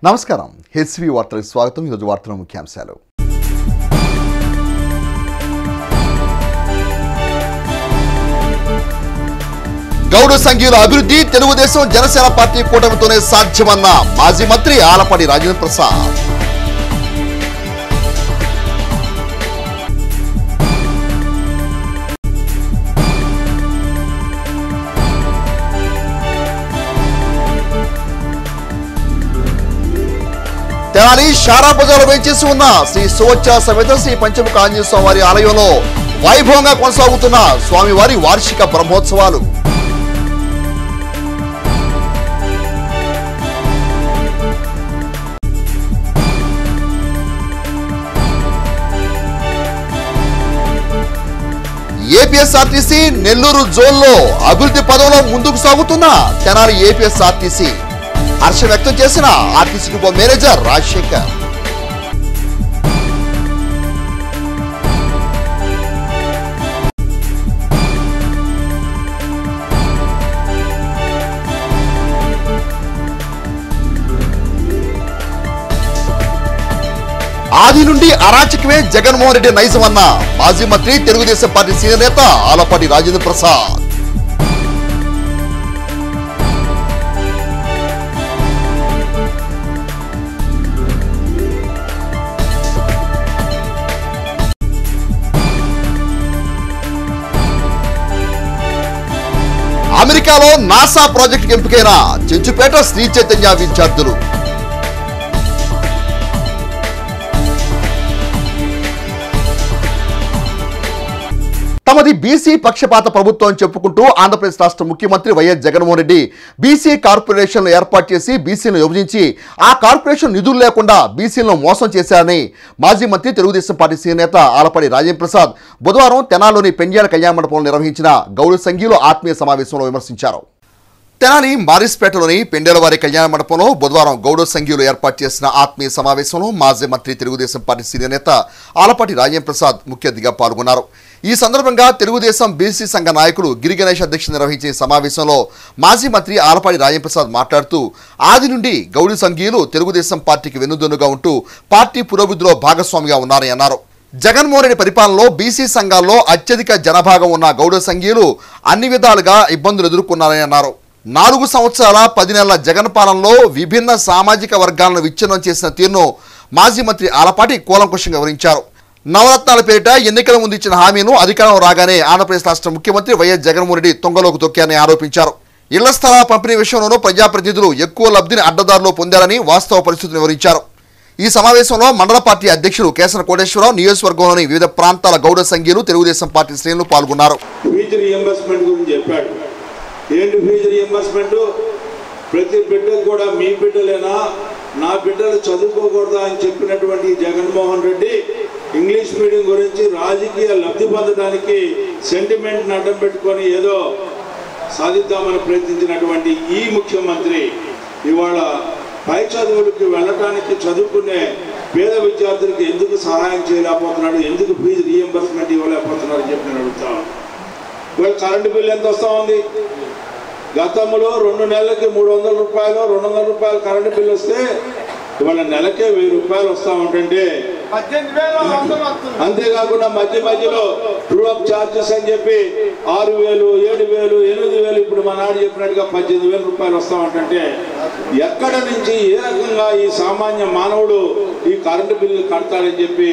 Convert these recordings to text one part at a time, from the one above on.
నమస్కారం హెచ్వి వార్తలకు స్వాగతం. ఈరోజు వార్తల ముఖ్యాంశాలు. గౌడ సంఘీయుల అభివృద్ధి తెలుగుదేశం జనసేన పార్టీ కూటమితోనే సాధ్యమన్న మాజీ మంత్రి ఆలపాటి రాజేంద్ర ప్రసాద్. తెనాలి షారా బజార్లో వేంచేసి ఉన్న శ్రీ సువచ్చ సమేత శ్రీ పంచముఖ ఆంజనేయ స్వామివారి ఆలయంలో వైభవంగా కొనసాగుతున్న స్వామివారి వార్షిక బ్రహ్మోత్సవాలు. ఏపీఎస్ఆర్టీసీ నెల్లూరు జోన్లో అభివృద్ధి పదంలో ముందుకు సాగుతున్న తెనాలి ఏపీఎస్ఆర్టీసీ హర్షం వ్యక్తం చేసిన ఆర్టీసీ డిపో మేనేజర్ రాజశేఖర్. ఆది నుండి అరాచకమే జగన్మోహన్ రెడ్డి నైజమన్న మాజీ మంత్రి తెలుగుదేశం పార్టీ సీనియర్ నేత ఆలపాటి రాజేంద్ర ప్రసాద్. అమెరికాలో నాసా ప్రాజెక్టుకు ఎంపికైన చెంచుపేట శ్రీ చైతన్య విద్యార్థులు. తమది బీసీ పక్షపాత ప్రభుత్వం చెప్పుకుంటూ ఆంధ్రప్రదేశ్ రాష్ట్ర ముఖ్యమంత్రి వైఎస్ జగన్మోహన్ రెడ్డి బీసీ కార్పొరేషన్లు ఏర్పాటు చేసి బీసీలను విభజించి ఆ కార్పొరేషన్ నిధులు లేకుండా బీసీలను మోసం చేశారని మాజీ మంత్రి తెలుగుదేశం పార్టీ సీనియర్ నేత ఆలపాటి రాజేంద్ర ప్రసాద్ బుధవారం తెనాలిలోని పెండ్యాల కళ్యాణ మండపంలో నిర్వహించిన గౌడ సంఘీయుల ఆత్మీయ సమావేశంలో విమర్శించారు. తెనాలి మారిస్పేటలోని పెండేలవారి కళ్యాణ మండపంలో బుధవారం గౌడ సంఘీయులు ఏర్పాటు చేసిన ఆత్మీయ సమావేశంలో మాజీ మంత్రి తెలుగుదేశం పార్టీ సీనియర్ నేత ఆలపాటి రాజేంద్ర ప్రసాద్ ముఖ్య అతిథిగా పాల్గొన్నారు. ఈ సందర్భంగా తెలుగుదేశం బీసీ సంఘ నాయకులు గిరి గణేష్ అధ్యక్షత నిర్వహించిన సమావేశంలో మాజీ మంత్రి ఆలపాటి రాజేంద్ర ప్రసాద్ మాట్లాడుతూ ఆది నుండి గౌడ సంఘీయులు తెలుగుదేశం పార్టీకి వెన్నుదన్నుగా ఉంటూ పార్టీ పురోభివృద్ధిలో భాగస్వామిగా ఉన్నారని అన్నారు. జగన్మోహన్ రెడ్డి పరిపాలనలో బీసీ సంఘాల్లో అత్యధిక జనభాగం ఉన్న గౌడ సంఘీయులు అన్ని విధాలుగా ఇబ్బందులు ఎదుర్కొన్నారని అన్నారు. 4 సంవత్సరాల 10 నెలల జగన్ పాలనలో విభిన్న సామాజిక వర్గాలను విచ్ఛిన్నం చేసిన తీరును మాజీ మంత్రి ఆలపాటి కూలంకుషంగా వివరించారు. నవరత్నాల పేరిట ఎన్నికల ముందు ఇచ్చిన హామీను అధికారం రాగానే ఆంధ్రప్రదేశ్ రాష్ట్ర ముఖ్యమంత్రి వైఎస్ జగన్మోహన్ రెడ్డి తొంగలోకి తొక్కారని ఆరోపించారు. ఇళ్ల స్థలాల పంపిణీ విషయంలోనూ ప్రజాప్రతినిధులు ఎక్కువ లబ్ధిని అడ్డదారులో పొందారని వాస్తవ పరిస్థితిని వివరించారు. ఈ సమావేశంలో మండల పార్టీ అధ్యక్షులు కేసన కోటేశ్వరరావు, నియోజకవర్గంలోని వివిధ ప్రాంతాల గౌడ సంఘీయులు, తెలుగుదేశం పార్టీ శ్రేణులు పాల్గొన్నారు. ఏంటి ఫీజు రీఎంబర్స్మెంట్? ప్రతి బిడ్డకు కూడా మీ బిడ్డలేనా, నా బిడ్డలు చదువుకోకూడదా అని చెప్పినటువంటి జగన్మోహన్ రెడ్డి ఇంగ్లీష్ మీడియం గురించి రాజకీయ లబ్ధి పొందడానికి సెంటిమెంట్ని అడ్డం పెట్టుకొని ఏదో సాధిద్దామని ప్రయత్నించినటువంటి ఈ ముఖ్యమంత్రి ఇవాళ పై చదువులకు వెళ్ళటానికి చదువుకునే పేద విద్యార్థులకు ఎందుకు సహాయం చేయలేకపోతున్నాడు, ఎందుకు ఫీజు రీఎంబర్స్మెంట్ ఇవ్వలేకపోతున్నాడు అని చెప్పి నేను అడుగుతాను. ఇవాళ కరెంటు బిల్లు ఎంత వస్తూ ఉంది? గతంలో 2 నెలలకి 300 రూపాయలు 200 రూపాయలు కరెంటు బిల్లు వస్తే ఇవాళ నెలకే 1000 రూపాయలు వస్తూ ఉంటుంటే, అంతేకాకుండా మధ్యలో ట్రూ అప్ ఛార్జెస్ అని చెప్పి 6000, 7000, 8000 ఇప్పుడు మా నాడు చెప్పినట్టుగా 18,000 రూపాయలు వస్తూ ఉంటుంటే ఎక్కడ నుంచి ఏ రకంగా ఈ సామాన్య మానవుడు ఈ కరెంటు బిల్లు కడతాడని చెప్పి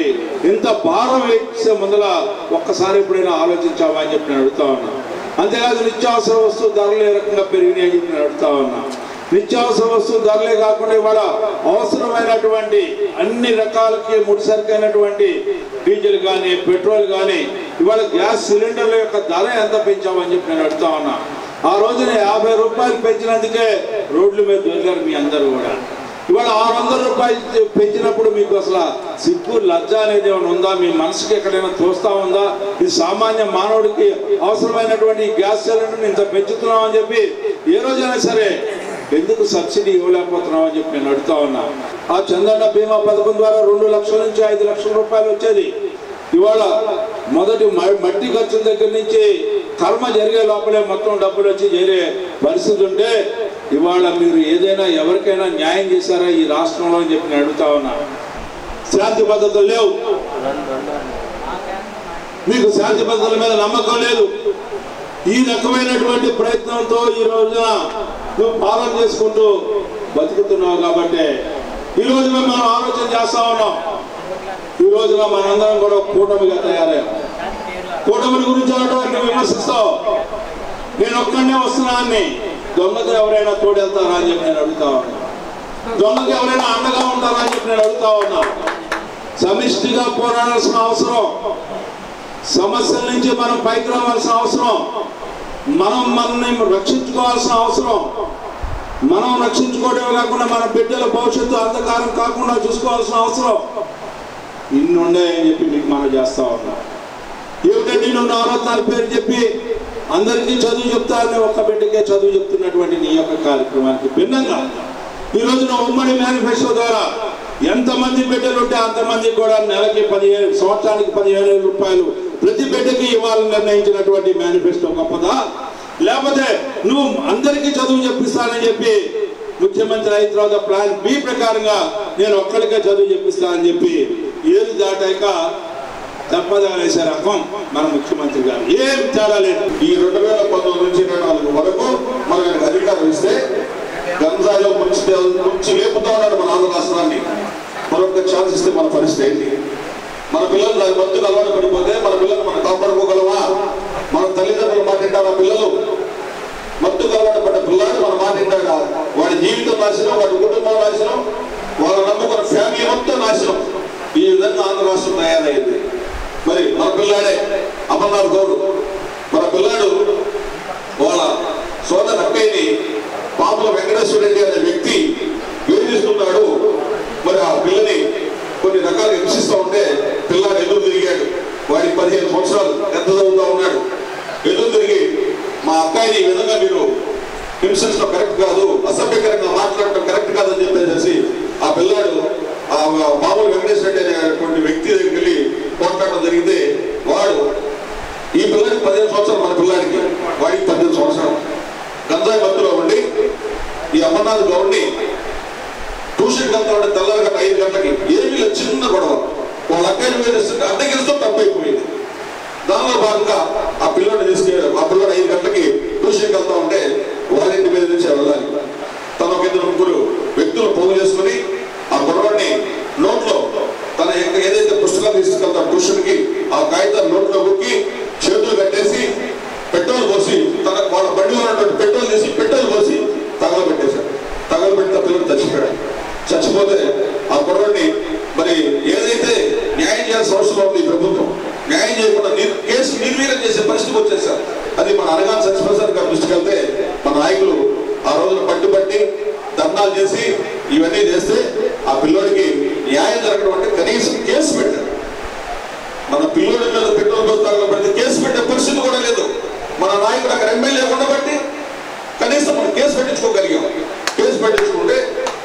ఇంత భారం వేసే ముందర ఒక్కసారి ఎప్పుడైనా ఆలోచించావా అని చెప్పి నేను అడుగుతా ఉన్నా. అంతేకాదు నిత్యావసర వస్తువు ధరలు ఏ రకంగా పెరిగినాయి అని చెప్పి నేను అడుగుతా ఉన్నా. నిత్యావసర వస్తువు ధరలే కాకుండా ఇవాళ అవసరమైనటువంటి అన్ని రకాలకి ముడిసరికైనటువంటి డీజిల్ కానీ పెట్రోల్ కానీ ఇవాళ గ్యాస్ సిలిండర్ల యొక్క ధర ఎంత పెంచామని చెప్పి నేను అడుగుతా ఉన్నా. ఆ రోజున 50 రూపాయలు పెంచినందుకే రోడ్ల మీద దొరికారు మీ అందరూ కూడా. ఇవాళ 600 రూపాయలు పెంచినప్పుడు మీకు అసలు సిగ్గు లజ్జ అనేది ఏమైనా ఉందా? మీ మనసుకి ఎక్కడైనా తోస్తా ఉందా? ఈ సామాన్య మానవుడికి అవసరమైనటువంటి గ్యాస్ సిలిండర్ని ఇంత పెంచుతున్నామని చెప్పి ఏ రోజైనా సరే ఎందుకు సబ్సిడీ ఇవ్వలేకపోతున్నాం అని చెప్పి నేను అడుగుతా ఉన్నా. ఆ చంద్రన్న బీమా పథకం ద్వారా 2 లక్షల నుంచి 5 లక్షల రూపాయలు వచ్చేది. ఇవాళ మొదటి మట్టి ఖర్చుల దగ్గర నుంచి కర్మ జరిగే లోపలే మొత్తం డబ్బులు వచ్చి చేరే పరిస్థితి ఉంటే ఇవాళ మీరు ఏదైనా ఎవరికైనా న్యాయం చేశారా ఈ రాష్ట్రంలో అని చెప్పి నేను అడుగుతా ఉన్నా. శాంతి భద్రతలు లేవు, మీకు శాంతి భద్రతల మీద నమ్మకం లేదు. ఈ రకమైనటువంటి ప్రయత్నంతో ఈ రోజున నువ్వు పాలన చేసుకుంటూ బతుకుతున్నావు కాబట్టి ఈ రోజున మనం ఆలోచన చేస్తా ఉన్నాం. ఈ రోజున మనందరం కూడా కూటమిగా తయారయ్యాం. కూటమి గురించి అనడానికి విమర్శిస్తావు, నేను ఒక్కడనే వస్తున్నాన్ని, దొంగకు ఎవరైనా తోడెళ్తారా అని చెప్పి నేను అడుగుతా ఉన్నా. దొంగకు ఎవరైనా అండగా ఉంటారా అని చెప్పి నేను అడుగుతా ఉన్నా. సమిష్టిగా పోరాడాల్సిన అవసరం, సమస్యల నుంచి మనం పైకి రావాల్సిన అవసరం, మనల్ని రక్షించుకోవాల్సిన అవసరం, మనం రక్షించుకోవడమే కాకుండా మన బిడ్డల భవిష్యత్తు అంధకారం కాకుండా చూసుకోవాల్సిన అవసరం ఇన్ని ఉన్నాయని చెప్పి మీకు మనం చేస్తా ఉన్నాం. ఏమిటంటే నువ్వు నవరత్నాల పేరు చెప్పి అందరికీ చదువు చెప్తారని ఒక్క బిడ్డకే చదువు చెప్తున్నటువంటి నీ యొక్క కార్యక్రమానికి భిన్నంగా ఈ రోజున ఉమ్మడి మేనిఫెస్టో ద్వారా ఎంతమంది బిడ్డలు ఉంటే అంతమంది కూడా నెలకి 15 సంవత్సరానికి 15,000 రూపాయలు ప్రతి బిడ్డకి ఇవ్వాలని నిర్ణయించినటువంటి మేనిఫెస్టో గొప్పదా? లేకపోతే నువ్వు అందరికీ చదువు చెప్పిస్తానని చెప్పి ముఖ్యమంత్రి అయిన తర్వాత ప్లాన్ బి ప్రకారంగా నేను ఒక్కడికే చదువు చెప్పిస్తానని చెప్పి ఏది దాటాక తప్పదా వేసే రకం మన ముఖ్యమంత్రి గారు. ఏం తేడా లేదు. ఈ 2019 నుంచి 2024 వరకు మనకు అధికారం ఇస్తే గంజాయిలో ముంచి లేపుతా ఉన్నాడు మన ఆంధ్ర రాష్ట్రాన్ని. మరొక ఛాన్స్ ఇస్తే మన పరిస్థితి ఏంటి? మన పిల్లలు దాని మత్తుకు అలవాటు పడిపోతే మన పిల్లలు మనం కాపాడుకోగలమా? మన తల్లిదండ్రులు మాట వింటారా? పిల్లలు మత్తుకు అలవాటు పడ్డ పిల్లలు మన మాట వింటాడా? వాడి జీవితం నాశనం, వాడి కుటుంబం నాశనం, వాళ్ళ నమ్ముకున్న ఫ్యామిలీ మొత్తం నాశనం. ఈ విధంగా ఆంధ్ర రాష్ట్రం తయారైంది. మరి మన పిల్లాడే అమర్నాథ్ గౌడ్, మన పిల్లాడు వాళ్ళ సోదర అక్కయ్యని పాపల వెంకటేశ్వర రెడ్డి అనే వ్యక్తి వేధిస్తున్నాడు. మరి ఆ పిల్లని కొన్ని రకాలుగా హింసిస్తూ ఉంటే పిల్లాడు ఎదురు తిరిగాడు. వాడికి 15 సంవత్సరాలు, ఎంత చదువుతూ ఉన్నాడు. ఎదురు తిరిగి మా అక్కయ్యని ఈ విధంగా మీరు హింసించడం కరెక్ట్ కాదు, అసభ్యకరంగా మాట్లాడటం కరెక్ట్ కాదని చెప్పేసి ఆ పిల్లాడు ఆ మామూలు వెంకటేశ్వర రెడ్డి అనేటువంటి వ్యక్తి దగ్గరికి వెళ్ళి పోట్లాడడం జరిగితే వాడు ఈ పిల్లాడికి 15 సంవత్సరాలు, మన పిల్లాడికి వాడికి 18 సంవత్సరాలు గంజాయి మత్తులో ఉండి ఈ అమర్నాథ్ గౌడ్ని ట్యూషన్కి వెళ్తా ఉంటే తెల్లారిగా 5 గంటలకి ఏమీ చిన్న గొడవ వాళ్ళ అక్కయ్యని వేధిస్తుంటే అడ్డగిస్తూ తప్పైపోయింది. దానిలో భాగంగా ఆ పిల్లాడిని తీసుకెళ్ళారు. ఆ పిల్లాడు 5 గంటలకి ట్యూషన్కి వెళ్తా ఉంటే వాళ్ళింటి మీద నుంచి వెళ్ళాలి. తన ఒక 2-3 వ్యక్తులు పోగు చేసుకుని ఆ గొడవని నోట్లో తన ఏదైతే పుస్తకాలు తీసుకెళ్తాడు ట్యూషన్కి ఆ కాగితాలు నోట్లో బుక్కి చేతులు కట్టేసి పెట్రోల్ పోసి తన వాళ్ళ బండిలో ఉన్నటువంటి పెట్రోల్ తీసి పెట్రోల్ పోసి తగలబెట్టేశాడు. తగలబెట్టిన పిల్లలు చచ్చిపోయాడు. చచ్చిపోతే ఆ గొడవని మరి ఏదైతే న్యాయం చేయాల్సిన అవసరం ఉంది ఈ ప్రభుత్వం న్యాయం చేయకుండా కేసు నిర్వీర్యం చేసే పరిస్థితికి వచ్చేసారు. అది మన అనగానే సత్యప్రసాద్ గారి దృష్టికి వెళ్తే మన నాయకులు ఆ రోజున పట్టుబట్టి ధర్నాలు చేసి ఇవన్నీ చేస్తే ఆ పిల్లోడికి న్యాయం జరగడం అంటే కనీసం కేసు పెట్టారు. మన పిల్లోడి మీద పెట్రోల్ బస్తాలు పెడితే కేసు పెట్టే పరిస్థితి కూడా లేదు. మన నాయకుడు అక్కడ ఎమ్మెల్యే ఉండబట్టి కనీసం మనం కేసు పెట్టించుకోగలిగాం. కేసు పెట్టించుకుంటే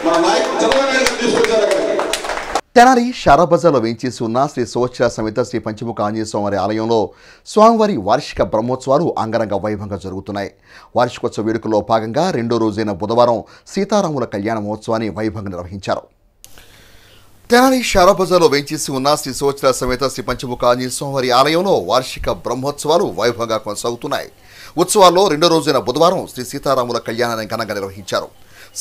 మన నాయకుడు చంద్రబాబు నాయుడు గారు తీసుకొచ్చారు అక్కడికి. తెనాలి షారాబజార్లో వేయించేసి ఉన్న శ్రీ సోచర సమేత శ్రీ పంచముఖ ఆంజనేయ స్వామివారి ఆలయంలో స్వామివారి వార్షిక బ్రహ్మోత్సవాలు అంగరంగ వైభవంగా జరుగుతున్నాయి. వార్షికోత్సవ వేడుకల్లో భాగంగా 2వ రోజైన బుధవారం సీతారాముల కళ్యాణ మహోత్సవాన్ని వైభవంగా నిర్వహించారు. తెనాలి షారాబజార్లో వేయించేసి ఉన్న శ్రీ సోచర సమేత శ్రీ పంచముఖ ఆంజనేయ స్వామివారి ఆలయంలో వార్షిక బ్రహ్మోత్సవాలు వైభవంగా కొనసాగుతున్నాయి. ఉత్సవాల్లో 2వ రోజైన బుధవారం శ్రీ సీతారాముల కళ్యాణాన్ని ఘనంగా నిర్వహించారు.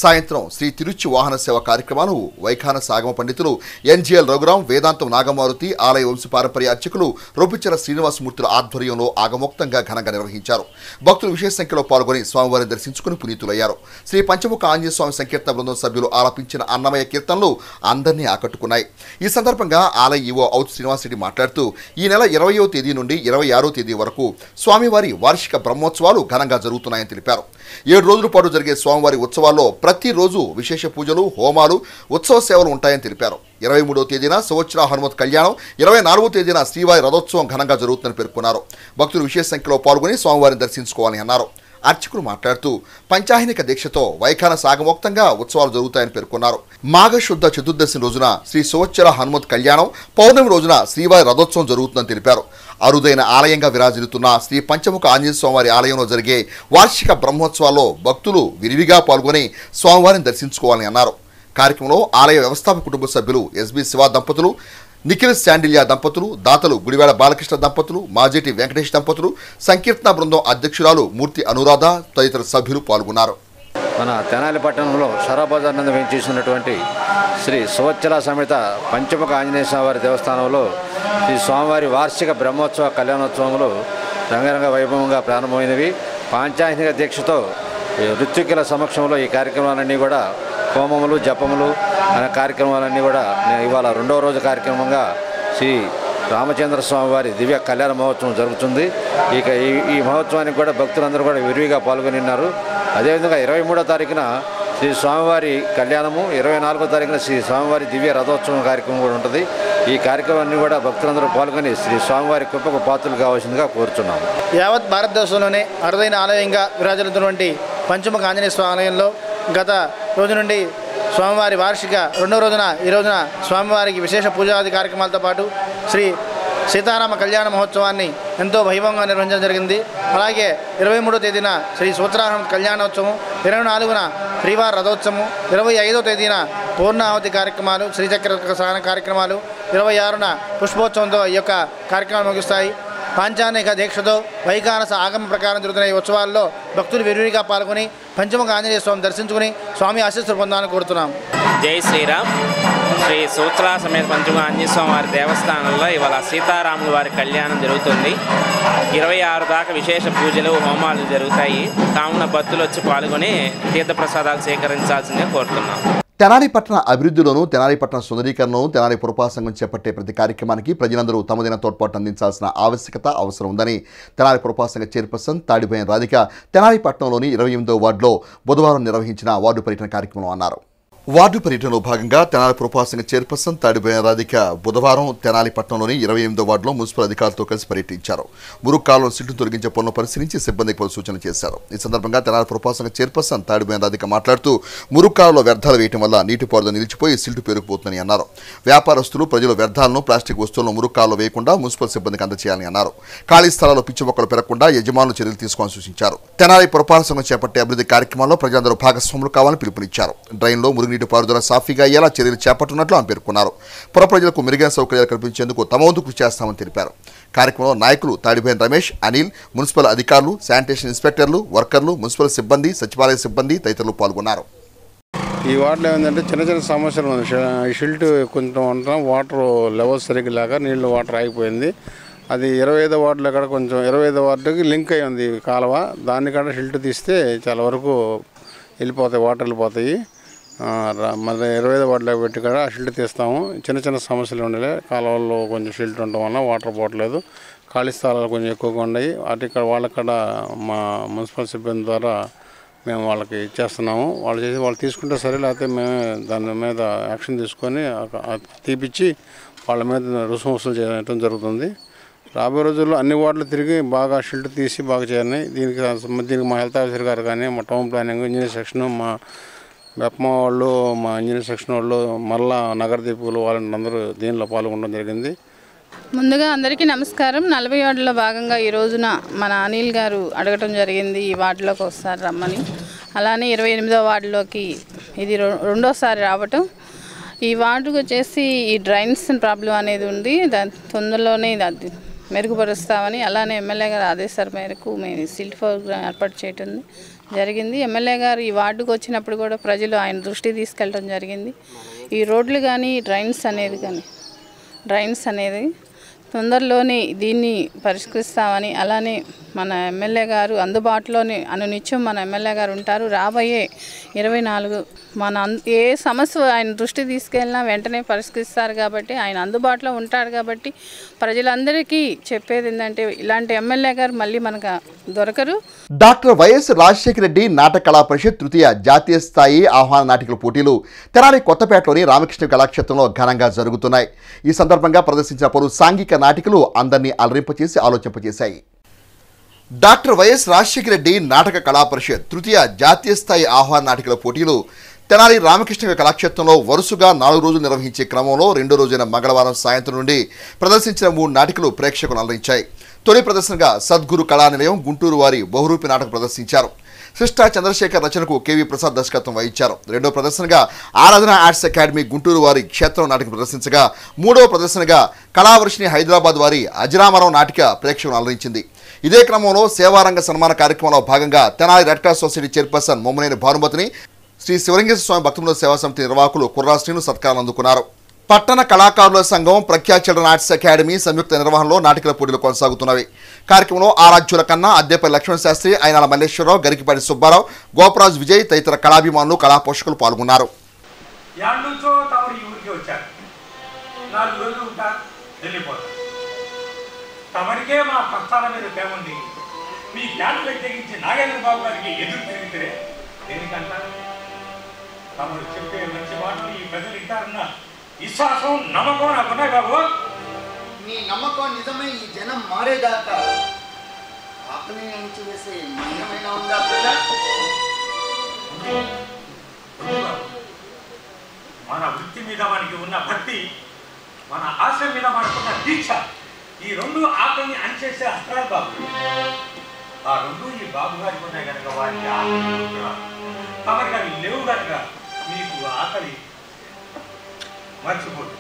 సాయంత్రం శ్రీ తిరుచి వాహన సేవ కార్యక్రమాలు వైఖానస ఆగమ పండితులు ఎన్జిఎల్ రఘురాం, వేదాంతం నాగమారుతి, ఆలయ వంశపారంపర్య అర్చకులు రొప్పిచెర శ్రీనివాసమూర్తుల ఆధ్వర్యంలో ఆగమోక్తంగా ఘనంగా నిర్వహించారు. భక్తులు విశేష సంఖ్యలో పాల్గొని స్వామివారిని దర్శించుకుని పునీతులయ్యారు. శ్రీ పంచముఖ ఆంజనేయ స్వామి సంకీర్తన బృందం సభ్యులు ఆలపించిన అన్నమయ్య కీర్తనలు అందరినీ ఆకట్టుకున్నాయి. ఈ సందర్భంగా ఆలయ ఈవో ఔత్ శ్రీనివాసరెడ్డి మాట్లాడుతూ ఈ నెల 20వ తేదీ నుండి 26వ తేదీ వరకు స్వామివారి వార్షిక బ్రహ్మోత్సవాలు ఘనంగా జరుగుతున్నాయని తెలిపారు. 7 రోజుల పాటు జరిగే స్వామివారి ఉత్సవాల్లో ప్రతిరోజు విశేష పూజలు, హోమాలు, ఉత్సవ సేవలు ఉంటాయని తెలిపారు. 23వ తేదీన సంవత్సర హనుమత్ కళ్యాణం, 24వ తేదీన శ్రీవారి రథోత్సవం ఘనంగా జరుగుతుందని పేర్కొన్నారు. భక్తులు విశేష సంఖ్యలో పాల్గొని స్వామివారిని దర్శించుకోవాలని అన్నారు. అర్చకులు మాట్లాడుతూ పంచాహినిక దీక్షతో వైఖాన సాగమోక్తంగా ఉత్సవాలు జరుగుతాయని పేర్కొన్నారు. మాఘశుద్ధ చతుర్దశి రోజున శ్రీ సువచ్చల హనుమత్ కళ్యాణం, పౌర్ణమి రోజున శ్రీవారి రథోత్సవం జరుగుతుందని తెలిపారు. అరుదైన ఆలయంగా విరాజిల్లుతున్న శ్రీ పంచముఖ ఆంజనేయ స్వామివారి ఆలయంలో జరిగే వార్షిక బ్రహ్మోత్సవాల్లో భక్తులు విరివిగా పాల్గొని స్వామివారిని దర్శించుకోవాలని అన్నారు. కార్యక్రమంలో ఆలయ వ్యవస్థాపక కుటుంబ సభ్యులు ఎస్బి శివ దంపతులు, నిఖిల్ శాండిల్యా దంపతులు, దాతలు గుడివాడ బాలకృష్ణ దంపతులు, మాజేటి వెంకటేష్ దంపతులు, సంకీర్తన బృందం అధ్యక్షురాలు మూర్తి అనురాధ తదితర సభ్యులు పాల్గొన్నారు. మన తెనాలి పట్టణంలో షరాబజార్ నందు వేంచేసినటువంటి శ్రీ సువచ్చల సమేత పంచముఖ ఆంజనేయ స్వామివారి దేవస్థానంలో శ్రీ స్వామివారి వార్షిక బ్రహ్మోత్సవ కళ్యాణోత్సవములు రంగరంగ వైభవంగా ప్రారంభమైనవి. పాంచాహినిక దీక్షతో ఋత్వికుల సమక్షంలో ఈ కార్యక్రమాలన్నీ కూడా హోమములు, జపములు అనే కార్యక్రమాలన్నీ కూడా ఇవాళ 2వ రోజు కార్యక్రమంగా శ్రీ రామచంద్ర స్వామి వారి దివ్య కళ్యాణ మహోత్సవం జరుగుతుంది. ఇక ఈ మహోత్సవానికి కూడా భక్తులందరూ కూడా విరివిగా పాల్గొని ఉన్నారు. అదేవిధంగా 23వ తారీఖున శ్రీ స్వామివారి కళ్యాణము, 24వ తారీఖున శ్రీ స్వామివారి దివ్య రథోత్సవం కార్యక్రమం కూడా ఉంటుంది. ఈ కార్యక్రమాన్ని కూడా భక్తులందరూ పాల్గొని శ్రీ స్వామివారి కృపకు పాత్రలు కావాల్సిందిగా కోరుచున్నాము. యావత్ భారతదేశంలోనే అరుదైన ఆలయంగా విరాజిల్లుతున్నటువంటి పంచముఖ ఆంజనేయ స్వామి ఆలయంలో గత రోజు నుండి స్వామివారి వార్షిక 2వ రోజున ఈ రోజున స్వామివారికి విశేష పూజాది కార్యక్రమాలతో పాటు శ్రీ సీతారామ కళ్యాణ మహోత్సవాన్ని ఎంతో వైభవంగా నిర్వహించడం జరిగింది. అలాగే 23వ తేదీన శ్రీ సూత్రాహం కళ్యాణోత్సవం, 24న శ్రీవారి రథోత్సవం, 25వ తేదీన పూర్ణాహుతి కార్యక్రమాలు, శ్రీచక్ర స్నాన కార్యక్రమాలు, 26న పుష్పోత్సవంతో ఈ యొక్క కార్యక్రమాలు ముగిస్తాయి. పాంచానిక దీక్షతో వైఖానస ఆగమ ప్రకారం జరుగుతున్న ఈ ఉత్సవాల్లో భక్తులు విరివిగా పాల్గొని పంచముఖ ఆంజనేయ స్వామి దర్శించుకుని స్వామి ఆశీస్సులు పొందాలని కోరుతున్నాం. జై శ్రీరామ్. శ్రీ సూత్ర సమేత పంచముఖ ఆంజనేయ స్వామి వారి దేవస్థానంలో ఇవాళ సీతారాముల వారి కళ్యాణం జరుగుతుంది. 26 దాకా విశేష పూజలు, హోమాలు జరుగుతాయి. కావున భక్తులు వచ్చి పాల్గొని తీర్థప్రసాదాలు సేకరించాల్సిందే కోరుతున్నాం. తెనాలి పట్టణ అభివృద్ధిలోనూ, తెనాలి పట్టణ సుందరీకరణను, తెనాలి పురపాలక సంఘం చేపట్టే ప్రతి కార్యక్రమానికి ప్రజలందరూ తమదైన తోడ్పాటు అందించాల్సిన ఆవశ్యకత అవసరం ఉందని తెనాలి పురపాలక సంఘ చైర్పర్సన్ తాడిపోయిన రాధిక తెనాలి పట్టణంలోని 28వ వార్డులో బుధవారం నిర్వహించిన వార్డు పర్యటన కార్యక్రమంలో అన్నారు. వార్డు పర్యటనలో భాగంగా తెనాలి పురపాలక సంఘ చైర్పర్సన్ తాడిపోయిన రాధిక బుధవారం తెనాలి పట్టణంలోని 28వ వార్డులో మున్సిపల్ అధికారులతో కలిసి పర్యటించారు. మురుగు కాలువలో సిట్టు తొలగించే పనులను పరిశీలించి సిబ్బందికి పలు సూచనలు చేశారు. ఈ సందర్భంగా తెనాలి పురపాలక సంఘ చైర్పర్సన్ తాడిపోయిన రాధిక మాట్లాడుతూ మురుగు కాలువలో వ్యర్థాలు వేయడం వల్ల నీటిపారుదల నిలిచిపోయి సిల్టు పేరుకుపోతుందని అన్నారు. వ్యాపారస్తులు ప్రజలు వ్యర్థాలను, ప్లాస్టిక్ వస్తువులను మురుగు కాలువలో వేయకుండా మున్సిపల్ సిబ్బందికి అందజేయాలని అన్నారు. ఖాళీ స్థలాల్లో పిచ్చి మొక్కలు పెరగకుండా యజమానులు చర్యలు తీసుకోవాలని సూచించారు. తెనాలి పురపాలక సంఘం చేపట్టే అభివృద్ధి కార్యక్రమాల్లో ప్రజలందరూ భాగస్వాములు కావాలని పిలుపునిచ్చారు. డ్రైన్లో మురుగునీటి పారుదల సాఫీగా అయ్యేలా చర్యలు చేపట్టున్నట్లు ఆమె పేర్కొన్నారు. పుర ప్రజలకు మెరుగైన సౌకర్యాలు కల్పించేందుకు తమ వంతు కృషి చేస్తామని తెలిపారు. కార్యక్రమంలో నాయకులు తాడిపోయిన రమేష్, అనిల్, మున్సిపల్ అధికారులు, శానిటేషన్ ఇన్స్పెక్టర్లు, వర్కర్లు, మున్సిపల్ సిబ్బంది, సచివాలయ సిబ్బంది తదితరులు పాల్గొన్నారు. ఈ వార్డులో ఏంటంటే చిన్న చిన్న సమస్యలు ఉన్నాయి. షిల్ట్ కొంచెం ఉండటం, వాటర్ లెవెల్స్ సరిగ్గా లేక నీళ్ళు వాటర్ ఆగిపోయింది. అది 25వ వార్డులో కూడా కొంచెం 25వ వార్డుకి లింక్ అయి ఉంది కాలువ. దానికంటే షిల్ట్ తీస్తే చాలా వరకు వెళ్ళిపోతాయి, వాటర్ వెళ్ళిపోతాయి. మళ్ళీ 25వ వార్డులో పెట్టి కూడా ఆ షిల్ట్ తీస్తాము. చిన్న చిన్న సమస్యలు ఉండలే. కాలువల్లో కొంచెం షిల్ట్ ఉండటం వల్ల వాటర్ పోవట్లేదు. ఖాళీ స్థలాలు కొంచెం ఎక్కువగా ఉన్నాయి. అటు ఇక్కడ వాళ్ళక్కడ మా మున్సిపల్ సిబ్బంది ద్వారా మేము వాళ్ళకి ఇచ్చేస్తున్నాము. వాళ్ళు తీసుకుంటే సరే, లేకపోతే మేమే దాని మీద యాక్షన్ తీసుకొని తీపిచ్చి వాళ్ళ మీద రుసుము వసూలు చేయడం జరుగుతుంది. రాబోయే రోజుల్లో అన్ని వార్డులు తిరిగి బాగా షిల్ట్ తీసి బాగా చేయాలి. దీనికి మా హెల్త్ ఆఫీసర్ గారు కానీ, మా టౌన్ ప్లానింగ్, ఇంజనీర్ సెక్షన్, మా వెప్మా వాళ్ళు, మా ఇంజనీర్ సెక్షన్ వాళ్ళు, మళ్ళా నగర దీపులు వాళ్ళందరూ దీనిలో పాల్గొనడం జరిగింది. ముందుగా అందరికీ నమస్కారం. 40 వార్డులో భాగంగా ఈ రోజున మన అనిల్ గారు అడగటం జరిగింది ఈ వార్డులోకి వస్తారు రమ్మని. అలానే 28వ వార్డులోకి ఇది రెండోసారి రావటం. ఈ వార్డుకు వచ్చేసి ఈ డ్రైన్స్ ప్రాబ్లం అనేది ఉంది. దాని తొందరలోనే అది మెరుగుపరుస్తామని, అలానే ఎమ్మెల్యే గారు ఆదేశాల మేరకు మేము సిల్ట్ ప్రోగ్రాం ఏర్పాటు చేయటం జరిగింది. ఎమ్మెల్యే గారు ఈ వార్డుకు వచ్చినప్పుడు కూడా ప్రజలు ఆయన దృష్టి తీసుకెళ్ళడం జరిగింది. ఈ రోడ్లు కానీ, డ్రైన్స్ అనేది తొందరలోనే దీన్ని పరిష్కరిస్తామని, అలానే మన ఎమ్మెల్యే గారు అందుబాటులోనే అనునిత్యం మన ఎమ్మెల్యే గారు ఉంటారు. రాబోయే 24 మన ఏ సమస్య ఆయన దృష్టి తీసుకెళ్ళినా వెంటనే పరిష్కరిస్తారు కాబట్టి ఆయన అందుబాటులో ఉంటాడు. కాబట్టి ప్రజలందరికీ చెప్పేది ఏంటంటే ఇలాంటి ఎమ్మెల్యే గారు మళ్ళీ మనకు దొరకరు. డాక్టర్ వైఎస్ రాజశేఖర రెడ్డి నాటక కళా పరిషత్ తృతీయ జాతీయ స్థాయి ఆహ్వాన నాటికల పోటీలు తెనాలి కొత్తపేటలోని రామకృష్ణ కళాక్షేత్రంలో ఘనంగా జరుగుతున్నాయి. ఈ సందర్భంగా ప్రదర్శించిన పలు సాంఘిక నాటికలు అందరినీ అలరింపచేసి ఆలోచింపచేశాయి. డాక్టర్ వైఎస్ రాజశేఖర రెడ్డి నాటక కళా పరిషత్ తృతీయ జాతీయ స్థాయి ఆహ్వాన నాటికల పోటీలు తెనాలి రామకృష్ణ కళాక్షేత్రంలో వరుసగా 4 రోజులు నిర్వహించే క్రమంలో రెండో రోజైన మంగళవారం సాయంత్రం నుండి ప్రదర్శించిన 3 నాటికలు ప్రేక్షకులను అలరించాయి. తొలి ప్రదర్శనగా సద్గురు కళానిలయం గుంటూరు వారి బహురూపి నాటకం ప్రదర్శించారు. శిష్టా చంద్రశేఖర్ రచనకు కేవీ ప్రసాద్ దర్శకత్వం వహించారు. రెండో ప్రదర్శనగా ఆరాధన ఆర్ట్స్ అకాడమీ గుంటూరు వారి క్షేత్రం నాటకం ప్రదర్శించగా, మూడవ ప్రదర్శనగా కళావర్షిణి హైదరాబాద్ వారి అజరామరం నాటిక ప్రేక్షకులను అలరించింది. ఇదే క్రమంలో సేవారంగ సన్మాన కార్యక్రమంలో భాగంగా Tenali red cross society chairperson Mommaneni భానుమతిని శ్రీ శివలింగేశ్వర స్వామి భక్తుల సేవా సమితి నిర్వాహకులు కుర్రాశ్రీను సత్కారాలు అందుకున్నారు. పట్టణ కళాకారుల సంఘం, ప్రఖ్యా చిల్డ్రన్ ఆర్ట్స్ అకాడమీ సంయుక్త నిర్వహణలో నాటికల పోటీలు కొనసాగుతున్నవి. కార్యక్రమంలో ఆరాధ్యుల కన్నా, అద్దెపల్లి లక్ష్మణ శాస్త్రి, అయినాల మల్లేశ్వరరావు, గరికిపాటి సుబ్బారావు, గోపరాజు విజయ్ తదితర కళాభిమానులు, కళా పోషకులు పాల్గొన్నారు. విశ్వాసం, నమ్మకం నాకున్నాయి బాబు. నీ నమ్మకం నిజమై ఈ జనం మారేదాకా ఆకలి నుంచి వేసే మహిళమైన ఉందా? మన వృత్తి మీద మనకి ఉన్న భక్తి, మన ఆశ మీద మనకున్న దీక్ష, ఈ రెండు ఆకలిని అణిచేసే అస్త్రాలు బాబు. ఆ రెండు ఈ బాబు గారికి ఉన్నాయి కనుక వారికి ఆకలి తమరికి అవి లేవు కనుక మీకు ఆకలి మర్చిపోదు.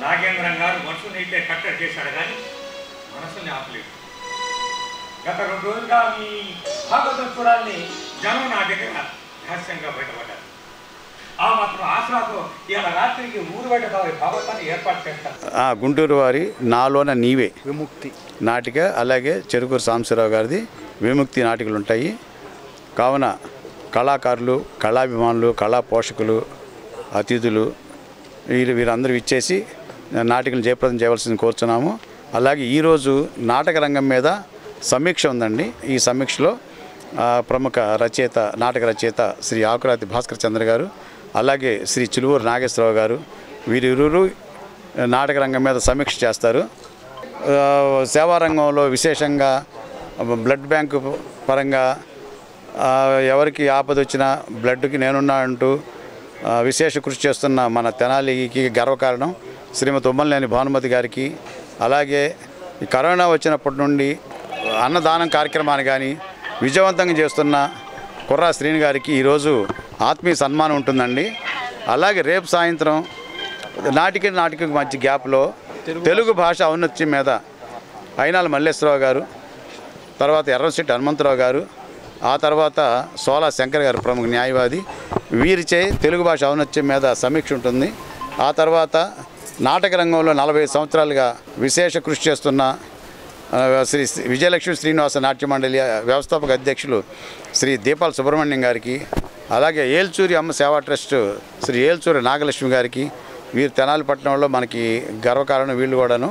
నాగేంద్రం గారు మనసుని అయితే కట్టడి చేశాడు కానీ మనసుని ఆపలేదు. గత 2 రోజులుగా మీ భాగవతం చూడాలని జనం నా దగ్గర రహస్యంగా బయటపడ్డారు. ఆ మాత్రం ఆశతో ఇలా రాత్రికి ఊరు బయట భాగవతాన్ని ఏర్పాటు చేస్తారు. గుంటూరు వారి నాలోన నీవే విముక్తి నాటిక, అలాగే చెరుకూరు సాంబశివరావు గారిది విముక్తి నాటికలు ఉంటాయి. కావున కళాకారులు, కళాభిమానులు, కళా పోషకులు, అతిథులు వీరందరూ ఇచ్చేసి నాటికలు జయప్రదం చేయవలసింది కోరుచున్నాము. అలాగే ఈరోజు నాటక రంగం మీద సమీక్ష ఉందండి. ఈ సమీక్షలో ప్రముఖ రచయిత, నాటక రచయిత శ్రీ ఆకురాతి భాస్కర్ చంద్ర గారు, అలాగే శ్రీ చిలువూరు నాగేశ్వరరావు గారు, వీరిరువురు నాటక రంగం మీద సమీక్ష చేస్తారు. సేవారంగంలో విశేషంగా బ్లడ్ బ్యాంకు పరంగా ఎవరికి ఆపద వచ్చినా బ్లడ్కి నేనున్నా అంటూ విశేష కృషి చేస్తున్న మన తెనాలికి గర్వకారణం శ్రీమతి ఉమ్మలనేని భానుమతి గారికి, అలాగే ఈ కరోనా వచ్చినప్పటి నుండి అన్నదానం కార్యక్రమాన్ని కానీ విజయవంతంగా చేస్తున్న కుర్రా శ్రీని గారికి ఈరోజు ఆత్మీయ సన్మానం ఉంటుందండి. అలాగే రేపు సాయంత్రం నాటిక మధ్య గ్యాప్లో తెలుగు భాష ఔన్నత్యం మీద అయినాల మల్లేశ్వరరావు గారు, తర్వాత ఎర్రశెట్టి హనుమంతరావు గారు, ఆ తర్వాత సోలా శంకర్ గారు ప్రముఖ న్యాయవాది, వీరిచే తెలుగు భాష ఔన్నత్యం మీద సమీక్ష ఉంటుంది. ఆ తర్వాత నాటక రంగంలో 40 సంవత్సరాలుగా విశేష కృషి చేస్తున్న శ్రీ విజయలక్ష్మి శ్రీనివాస నాట్య మండలి వ్యవస్థాపక అధ్యక్షులు శ్రీ దీపాల సుబ్రహ్మణ్యం గారికి, అలాగే ఏల్చూరి అమ్మ సేవా ట్రస్ట్ శ్రీ ఏల్చూరి నాగలక్ష్మి గారికి, వీరు తెనాలిపట్నంలో మనకి గర్వకారణం వీళ్ళు కూడాను.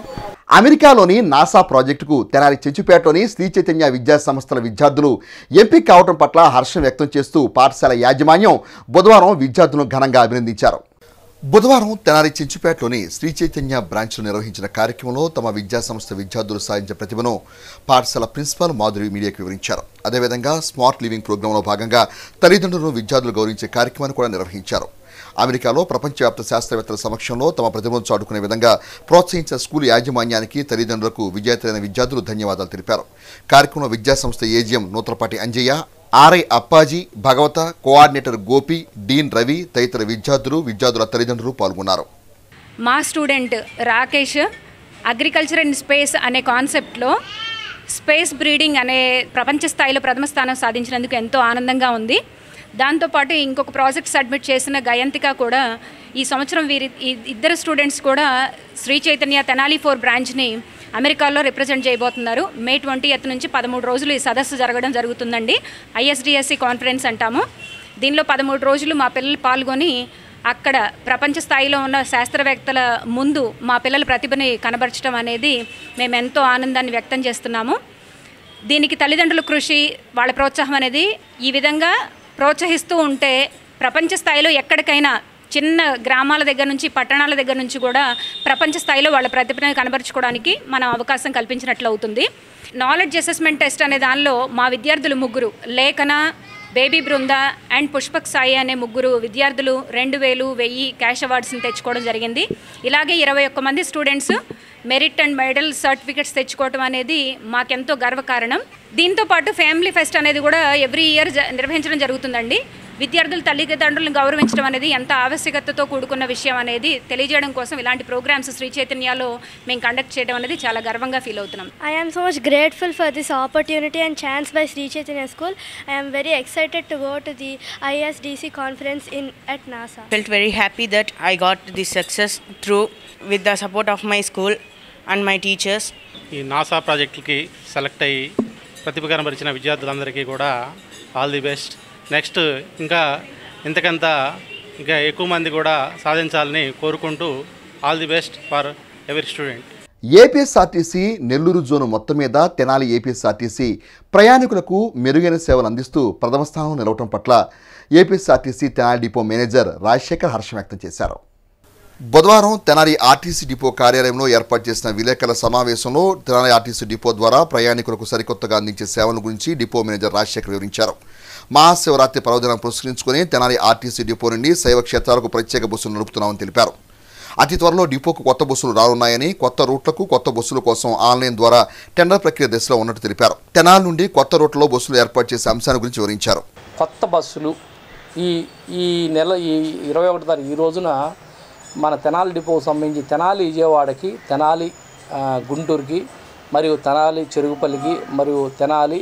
అమెరికాలోని నాసా ప్రాజెక్టుకు తెనాలి చెంచుపేటలోని శ్రీ చైతన్య విద్యా సంస్థల విద్యార్థులు ఎంపిక కావడం పట్ల హర్షం వ్యక్తం చేస్తూ పాఠశాల యాజమాన్యం బుధవారం విద్యార్థులను ఘనంగా అభినందించారు. బుధవారం తెనాలి చెంచుపేటలోని శ్రీ చైతన్య బ్రాంచ్లో నిర్వహించిన కార్యక్రమంలో తమ విద్యాసంస్థ విద్యార్థులు సాధించిన ప్రతిభను పాఠశాల ప్రిన్సిపాల్ మాధురి మీడియాకు వివరించారు. అదేవిధంగా స్మార్ట్ లివింగ్ ప్రోగ్రాంలో భాగంగా తల్లిదండ్రులను విద్యార్థులు గౌరవించే కార్యక్రమాన్ని కూడా నిర్వహించారు. అమెరికాలో ప్రపంచవ్యాప్త శాస్త్రవేత్తల సమక్షంలో తమ ప్రతిభను చాటుకునే విధంగా ప్రోత్సహించిన స్కూల్ యాజమాన్యానికి, తల్లిదండ్రులకు విజేతలైన విద్యార్థులు ధన్యవాదాలు తెలిపారు. కార్యక్రమంలో విద్యాసంస్థ AGM Nuthalapati Anjaiah, RI Appaji, Bhagavatha, coordinator Gopi, dean Ravi తదితర విద్యార్థుల తల్లిదండ్రులు పాల్గొన్నారు. మా student Rakesh agriculture and space అనే కాన్సెప్ట్లో స్పేస్ బ్రీడింగ్ అనే ప్రపంచ స్థాయిలో ప్రథమ స్థానం సాధించినందుకు ఎంతో ఆనందంగా ఉంది. దాంతోపాటు ఇంకొక ప్రాజెక్ట్ సబ్మిట్ చేసిన గయంతిక కూడా ఈ సంవత్సరం ఇద్దరు స్టూడెంట్స్ కూడా శ్రీ చైతన్య తెనాలి 4 బ్రాంచ్ని అమెరికాలో రిప్రజెంట్ చేయబోతున్నారు. మే 20 నుంచి 13 రోజులు ఈ సదస్సు జరగడం జరుగుతుందండి. ISDSC కాన్ఫరెన్స్ అంటాము. దీనిలో 13 రోజులు మా పిల్లలు పాల్గొని అక్కడ ప్రపంచ స్థాయిలో ఉన్న శాస్త్రవేత్తల ముందు మా పిల్లల ప్రతిభని కనబరచడం అనేది మేము ఎంతో ఆనందాన్ని వ్యక్తం చేస్తున్నాము. దీనికి తల్లిదండ్రుల కృషి, వాళ్ళ ప్రోత్సాహం అనేది ఈ విధంగా ప్రోత్సహిస్తూ ఉంటే ప్రపంచ స్థాయిలో ఎక్కడికైనా చిన్న గ్రామాల దగ్గర నుంచి పట్టణాల దగ్గర నుంచి కూడా ప్రపంచ స్థాయిలో వాళ్ళ ప్రతిభను కనబరుచుకోవడానికి మనం అవకాశం కల్పించినట్లు అవుతుంది. నాలెడ్జ్ అసెస్మెంట్ టెస్ట్ అనే దానిలో మా విద్యార్థులు 3 లేఖన, baby Brinda and Pushpak Sai అనే 3 విద్యార్థులు 2000, 1000 క్యాష్ అవార్డ్స్ని తెచ్చుకోవడం జరిగింది. ఇలాగే 21 మంది students merit and medal certificates తెచ్చుకోవడం అనేది మాకెంతో గర్వకారణం. దీంతోపాటు ఫ్యామిలీ ఫెస్ట్ అనేది కూడా ఎవ్రీ ఇయర్ నిర్వహించడం జరుగుతుందండి. విద్యార్థుల తల్లిదండ్రులను గౌరవించడం అనేది ఎంత ఆవశ్యకతతో కూడుకున్న విషయం అనేది తెలియజేయడం కోసం ఇలాంటి ప్రోగ్రామ్స్ శ్రీ చైతన్యలో మేము కండక్ట్ చేయడం అనేది చాలా గర్వంగా ఫీల్ అవుతున్నాం. I am so much grateful for this opportunity and chance by Sri Chaitanya School. I am very excited to go to the ISDC conference at NASA. Felt very happy that I got this success through with the support of my school and my teachers. ఈ NASA ప్రాజెక్టులకి select అయ్యి ప్రతిభ కనబరిచిన విద్యార్థులందరికీ కూడా all the best. Next ఇంకా ఇంతకంత ఇంకా ఎక్కువ మంది కూడా సాధించాలని కోరుకుంటూ all the best for every student. APSRTC Nellore zone మొత్తం మీద తెనాలి ఏపీఎస్ఆర్టీసీ ప్రయాణికులకు మెరుగైన సేవలు అందిస్తూ ప్రథమ స్థానంలో నిలవటం పట్ల APSRTC Tenali depot manager Rajasekhar హర్షం వ్యక్తం చేశారు. బుధవారం తెనాలి ఆర్టీసీ డిపో కార్యాలయంలో ఏర్పాటు చేసిన విలేకరుల సమావేశంలో తెనాలి ఆర్టీసీ డిపో ద్వారా ప్రయాణికులకు సరికొత్తగా అందించే సేవల గురించి డిపో మేనేజర్ రాజశేఖర్ వివరించారు. మహాశివరాత్రి పర్వదినం పురస్కరించుకుని తెనాలి ఆర్టీసీ డిపో నుండి శైవ క్షేత్రాలకు ప్రత్యేక బస్సులు నడుపుతున్నామని తెలిపారు. అతి త్వరలో డిపోకు కొత్త బస్సులు రానున్నాయని, కొత్త రూట్లకు కొత్త బస్సుల కోసం ఆన్లైన్ ద్వారా టెండర్ ప్రక్రియ దశలో ఉన్నట్టు తెలిపారు. తెనాలి నుండి కొత్త రూట్లలో బస్సులు ఏర్పాటు చేసే అంశాల గురించి వివరించారు. కొత్త బస్సులు ఈ నెల 21 తారీఖు ఈ రోజున మన తెనాలి డిపోకు సంబంధించి తెనాలి విజయవాడకి, తెనాలి గుంటూరుకి, మరియు తెనాలి చెరుగుపల్లికి, మరియు తెనాలి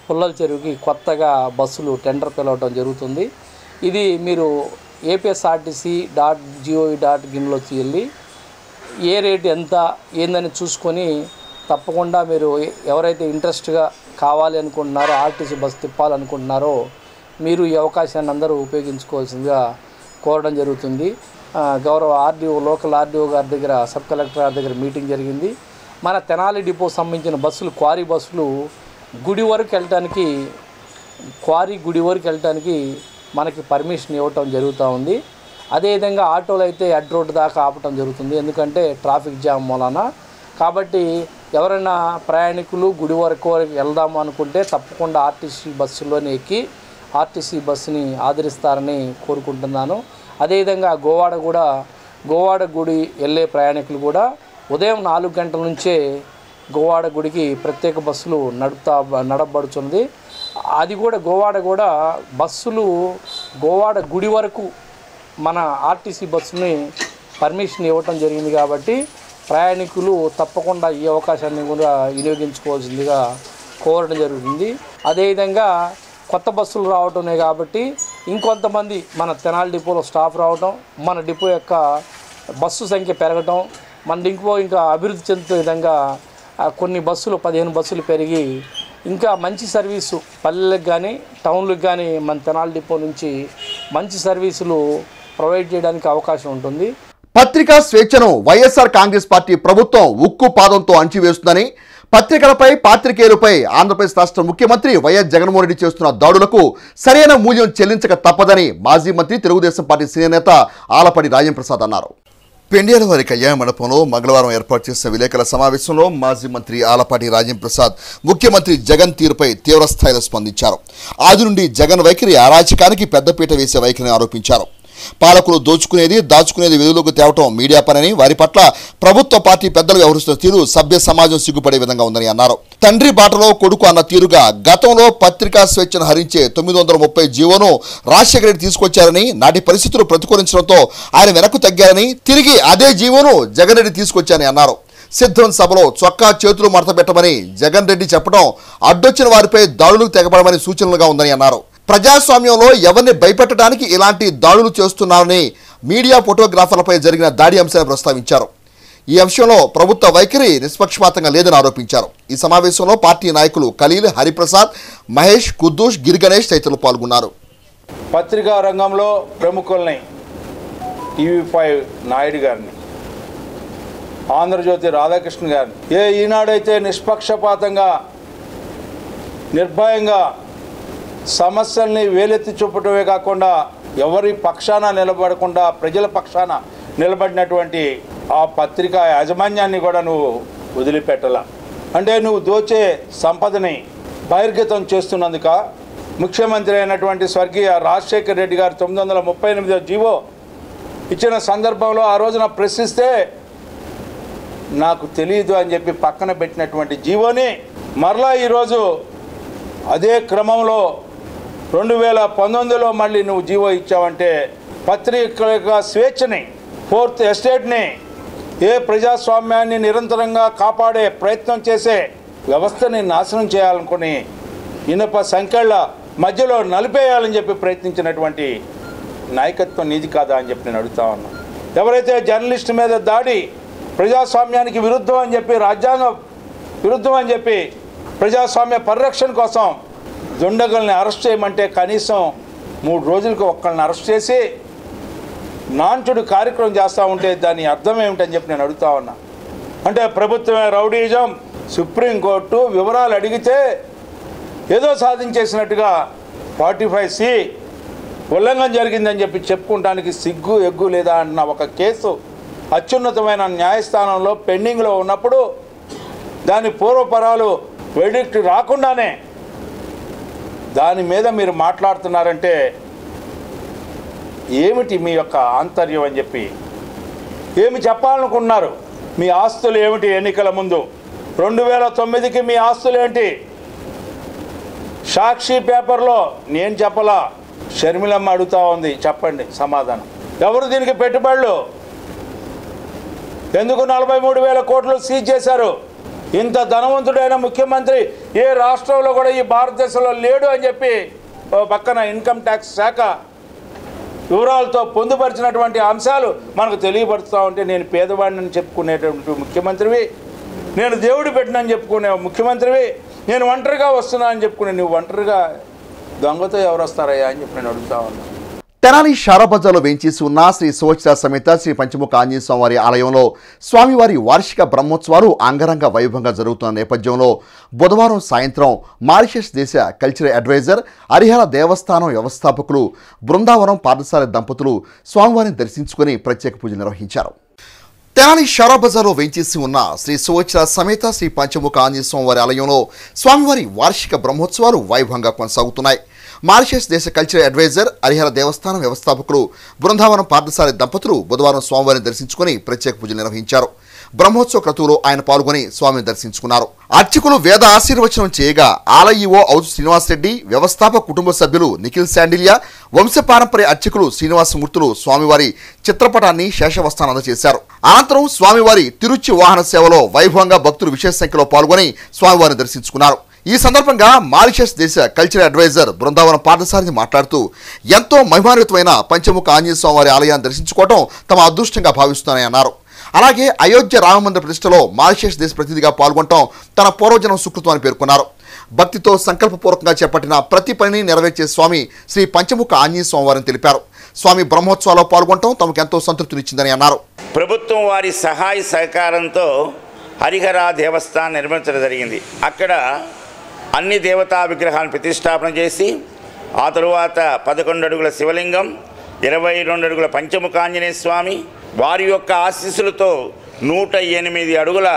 పుల్లల చెరువుకి కొత్తగా బస్సులు టెండర్ పిలవడం జరుగుతుంది. ఇది మీరు APSRTC.gov.inలోకి వెళ్ళి ఏ రేటు ఎంత ఏందని చూసుకొని తప్పకుండా మీరు ఎవరైతే ఇంట్రెస్ట్గా కావాలి అనుకుంటున్నారో, ఆర్టీసీ బస్సు తిప్పాలనుకుంటున్నారో మీరు ఈ అవకాశాన్ని అందరూ ఉపయోగించుకోవాల్సిందిగా కోరడం జరుగుతుంది. గౌరవ లోకల్ ఆర్డీఓ గారి దగ్గర, సబ్ కలెక్టర్ గారి దగ్గర మీటింగ్ జరిగింది. మన తెనాలి డిపో సంబంధించిన బస్సులు, క్వారీ బస్సులు గుడి వరకు వెళ్ళటానికి మనకి పర్మిషన్ ఇవ్వటం జరుగుతూ ఉంది. అదేవిధంగా ఆటోలు అయితే అడ్ రోడ్డు దాకా ఆపటం జరుగుతుంది, ఎందుకంటే ట్రాఫిక్ జామ్ వలన. కాబట్టి ఎవరైనా ప్రయాణికులు గుడి వరకు వెళ్దాము అనుకుంటే తప్పకుండా ఆర్టీసీ బస్సులోనే ఎక్కి ఆర్టీసీ బస్సుని ఆదరిస్తారని కోరుకుంటున్నాను. అదేవిధంగా గోవాడ గుడి వెళ్ళే ప్రయాణికులు కూడా ఉదయం 4 గంటల నుంచే గోవాడ గుడికి ప్రత్యేక బస్సులు నడపబడుతుంది. అది కూడా గోవాడ బస్సులు గోవాడ గుడి వరకు మన ఆర్టీసీ బస్సుని పర్మిషన్ ఇవ్వటం జరిగింది. కాబట్టి ప్రయాణికులు తప్పకుండా ఈ అవకాశాన్ని కూడా వినియోగించుకోవాల్సిందిగా కోరడం జరుగుతుంది. అదేవిధంగా కొత్త బస్సులు రావటమే కాబట్టి ఇంకొంతమంది మన తెనాలి డిపోలో స్టాఫ్ రావటం, మన డిపో యొక్క బస్సు సంఖ్య పెరగటం, మన డిపో ఇంకా అభివృద్ధి చెందుతున్న విధంగా కొన్ని బస్సులు 15 బస్సులు పెరిగి ఇంకా మంచి సర్వీసు పల్లెలకు కానీ టౌన్లకు కానీ మన తెనాలి డిపో నుంచి మంచి సర్వీసులు ప్రొవైడ్ చేయడానికి అవకాశం ఉంటుంది. పత్రికా స్వేచ్ఛను వైఎస్ఆర్ కాంగ్రెస్ పార్టీ ప్రభుత్వం ఉక్కు పాదంతో అణచివేస్తుందని, పత్రికలపై పాత్రికేయులపై ఆంధ్రప్రదేశ్ రాష్ట్ర ముఖ్యమంత్రి వైఎస్ జగన్మోహన్ రెడ్డి చేస్తున్న దాడులకు సరైన మూల్యం చెల్లించక తప్పదని మాజీ మంత్రి, తెలుగుదేశం పార్టీ సీనియర్ నేత ఆలపాటి రాజేంద్రప్రసాద్ అన్నారు. పెండ్యాలవారి కళ్యాణ మండపంలో మంగళవారం ఏర్పాటు చేసిన విలేకరుల సమావేశంలో మాజీ మంత్రి ఆలపాటి రాజేంద్రప్రసాద్ ముఖ్యమంత్రి జగన్ తీరుపై తీవ్రస్థాయిలో స్పందించారు. ఆది నుండి జగన్ వైఖరి అరాచకానికి పెద్దపీట వేసే వైఖరిని ఆరోపించారు. పాలకులు దోచుకునేది దాచుకునేది వెలుగులోకి తేవటం మీడియా పనని, వారి పట్ల ప్రభుత్వ పార్టీ పెద్దలు వ్యవహరిస్తున్న తీరు సభ్య సమాజం సిగ్గుపడే విధంగా ఉందని అన్నారు. తండ్రి బాటలో కొడుకు అన్న తీరుగా గతంలో పత్రికా స్వేచ్ఛను హరించే 930 జీవోను రాజశేఖర రెడ్డి తీసుకొచ్చారని, నాటి పరిస్థితులు ప్రతికూలించడంతో ఆయన వెనక్కు తగ్గారని, తిరిగి అదే జీవోను జగన్ రెడ్డి తీసుకొచ్చారని అన్నారు. సిద్ధం సభలో చొక్కా చేతులు మడత పెట్టమని జగన్ రెడ్డి చెప్పడం అడ్డొచ్చిన వారిపై దాడులకు తెగబడమని సూచనలుగా ఉందని అన్నారు. ప్రజాస్వామ్యంలో ఎవరిని భయపెట్టడానికి ఇలాంటి దాడులు చేస్తున్నారని మీడియా ఫోటోగ్రాఫర్లపై జరిగిన దాడి అంశాన్ని ప్రస్తావించారు. ఈ అంశంలో ప్రభుత్వ వైఖరి నిష్పక్షపాతంగా లేదని ఆరోపించారు. ఈ సమావేశంలో పార్టీ నాయకులు ఖలీల్, హరిప్రసాద్, మహేష్, కుద్దూష్, గిరిగణేష్ తదితరులు పాల్గొన్నారు. పత్రికా రంగంలో ప్రముఖుల్ని టీవీ5 నాయుడు గారిని, ఆంధ్రజ్యోతి రాధాకృష్ణ గారిని, ఈనాడైతే నిష్పక్షపాతంగా నిర్భయంగా సమస్యల్ని వేలెత్తి చూపటమే కాకుండా ఎవరి పక్షాన నిలబడకుండా ప్రజల పక్షాన నిలబడినటువంటి ఆ పత్రికా యాజమాన్యాన్ని కూడా నువ్వు వదిలిపెట్టలా. అంటే నువ్వు దోచే సంపదని బహిర్గతం చేస్తున్నందుక ముఖ్యమంత్రి అయినటువంటి స్వర్గీయ రాజశేఖర్ రెడ్డి గారు 938 జీవో ఇచ్చిన సందర్భంలో ఆ రోజున ప్రశ్నిస్తే నాకు తెలియదు అని చెప్పి పక్కన పెట్టినటువంటి జీవోని మరలా ఈరోజు అదే క్రమంలో 2019లో మళ్ళీ నువ్వు జీవో ఇచ్చావంటే పత్రికల స్వేచ్ఛని, ఫోర్త్ ఎస్టేట్ని, ఏ ప్రజాస్వామ్యాన్ని నిరంతరంగా కాపాడే ప్రయత్నం చేసే వ్యవస్థని నాశనం చేయాలనుకుని ఇనప సంఖ్యల మధ్యలో నలిపేయాలని చెప్పి ప్రయత్నించినటువంటి నాయకత్వం నీది కాదా అని చెప్పి నేను అడుగుతా ఉన్నా. ఎవరైతే జర్నలిస్ట్ మీద దాడి, ప్రజాస్వామ్యానికి విరుద్ధం అని చెప్పి, రాజ్యాంగ విరుద్ధం అని చెప్పి ప్రజాస్వామ్య పరిరక్షణ కోసం దుండగుల్ని అరెస్ట్ చేయమంటే కనీసం 3 రోజులకు ఒక్కళ్ళని అరెస్ట్ చేసి నాన్చుడు కార్యక్రమం చేస్తూ ఉంటే దాని అర్థం ఏమిటని చెప్పి నేను అడుగుతా ఉన్నా. అంటే ప్రభుత్వమే రౌడీజం, సుప్రీంకోర్టు వివరాలు అడిగితే ఏదో సాధించేసినట్టుగా 45C ఉల్లంఘన జరిగిందని చెప్పి చెప్పుకోవడానికి సిగ్గు ఎగ్గు లేదా అన్న ఒక కేసు అత్యున్నతమైన న్యాయస్థానంలో పెండింగ్లో ఉన్నప్పుడు దాని పూర్వపరాలు వెడిక్ట్ రాకుండానే దాని మీద మీరు మాట్లాడుతున్నారంటే ఏమిటి మీ యొక్క ఆంతర్యం అని చెప్పి ఏమి చెప్పాలనుకున్నారు? మీ ఆస్తులు ఏమిటి? ఎన్నికల ముందు 2009కి మీ ఆస్తులు ఏంటి? సాక్షి పేపర్లో నేను చెప్పలా, షర్మిలమ్మ అడుగుతా ఉంది, చెప్పండి సమాధానం. ఎవరు దీనికి పెట్టుబడులు? ఎందుకు 43,000 కోట్లు సీజ్ చేశారు? ఇంత ధనవంతుడైన ముఖ్యమంత్రి ఏ రాష్ట్రంలో కూడా ఈ భారతదేశంలో లేడు అని చెప్పి పక్కన ఇన్కమ్ ట్యాక్స్ శాఖ వివరాలతో పొందుపరిచినటువంటి అంశాలు మనకు తెలియపరుస్తూ ఉంటే నేను పేదవాడిని చెప్పుకునేటువంటి ముఖ్యమంత్రివి, నేను దేవుడు పెట్టినని చెప్పుకునే ముఖ్యమంత్రివి, నేను ఒంటరిగా వస్తున్నా అని చెప్పుకునే నువ్వు ఒంటరిగా దొంగతో ఎవరు వస్తారయ్యా అని చెప్పి నేను అడుగుతా ఉన్నాను. తెనాలి షారాబజార్లో వేంచేసి ఉన్న శ్రీ సువచ్చల సమేత శ్రీ పంచముఖ ఆంజనేయ స్వామివారి ఆలయంలో స్వామివారి వార్షిక బ్రహ్మోత్సవాలు అంగరంగ వైభవంగా జరుగుతున్న నేపథ్యంలో బుధవారం సాయంత్రం మారిషస్ దేశ కల్చరల్ అడ్వైజర్ హరిహర దేవస్థానం వ్యవస్థాపకులు బృందావనం పాఠశాల దంపతులు స్వామివారిని దర్శించుకుని ప్రత్యేక పూజలు నిర్వహించారు. తెనాలి షారాబజార్లో వేంచేసి ఉన్న శ్రీ సువచ్చల సమేత శ్రీ పంచముఖ ఆంజనేయ స్వామివారి ఆలయంలో స్వామివారి వార్షిక బ్రహ్మోత్సవాలు వైభవంగా కొనసాగుతున్నాయి. మారిషస్ దేశ కల్చరల్ అడ్వైజర్ హరిహర దేవస్థానం వ్యవస్థాపకులు బృందావనం పాఠశాల దంపతులు బుధవారం స్వామివారిని దర్శించుకుని ప్రత్యేక పూజలు నిర్వహించారు. బ్రహ్మోత్సవ క్రతువులో ఆయన పాల్గొని స్వామిని దర్శించుకున్నారు. అర్చకులు వేద ఆశీర్వచనం చేయగా ఆలయో ఔజు శ్రీనివాసరెడ్డి, వ్యవస్థాపక కుటుంబ సభ్యులు నిఖిల్ శాండిలియా, వంశపారంపర్య అర్చకులు శ్రీనివాసమూర్తులు స్వామివారి చిత్రపటాన్ని శేషవస్త్రాన్ని అందజేశారు. అనంతరం స్వామివారి తిరుచి వాహన సేవలో వైభవంగా భక్తులు విశేష సంఖ్యలో పాల్గొని స్వామివారిని దర్శించుకున్నారు. ఈ సందర్భంగా మారిషస్ దేశ కల్చరల్ అడ్వైజర్ బృందావనం పాఠశాలని మాట్లాడుతూ ఎంతో మహిమాన్వితమైన పంచముఖ ఆంజనేయ స్వామివారి ఆలయాన్ని దర్శించుకోవడం తమ అదృష్టంగా భావిస్తున్నారని అన్నారు. అలాగే అయోధ్య రామమందిర ప్రతిష్టలో మారిషస్ దేశ ప్రతినిధిగా పాల్గొనడం తన పూర్వజనం సుకృతం అని పేర్కొన్నారు. భక్తితో సంకల్పపూర్వకంగా చేపట్టిన ప్రతి పనిని నెరవేర్చే స్వామి శ్రీ పంచముఖ ఆంజనేయ స్వామివారిని తెలిపారు. స్వామి బ్రహ్మోత్సవాల్లో పాల్గొనడం తమకు ఎంతో సంతృప్తినిచ్చిందని అన్నారు. ప్రభుత్వం వారి సహాయ సహకారంతో హరిహర దేవస్థానం నిర్మించడం జరిగింది. అక్కడ అన్ని దేవతా విగ్రహాలను ప్రతిష్టాపన చేసి ఆ తరువాత 11 అడుగుల శివలింగం, 22 అడుగుల పంచముఖ ఆంజనేయ స్వామి, వారి యొక్క ఆశీస్సులతో 108 అడుగుల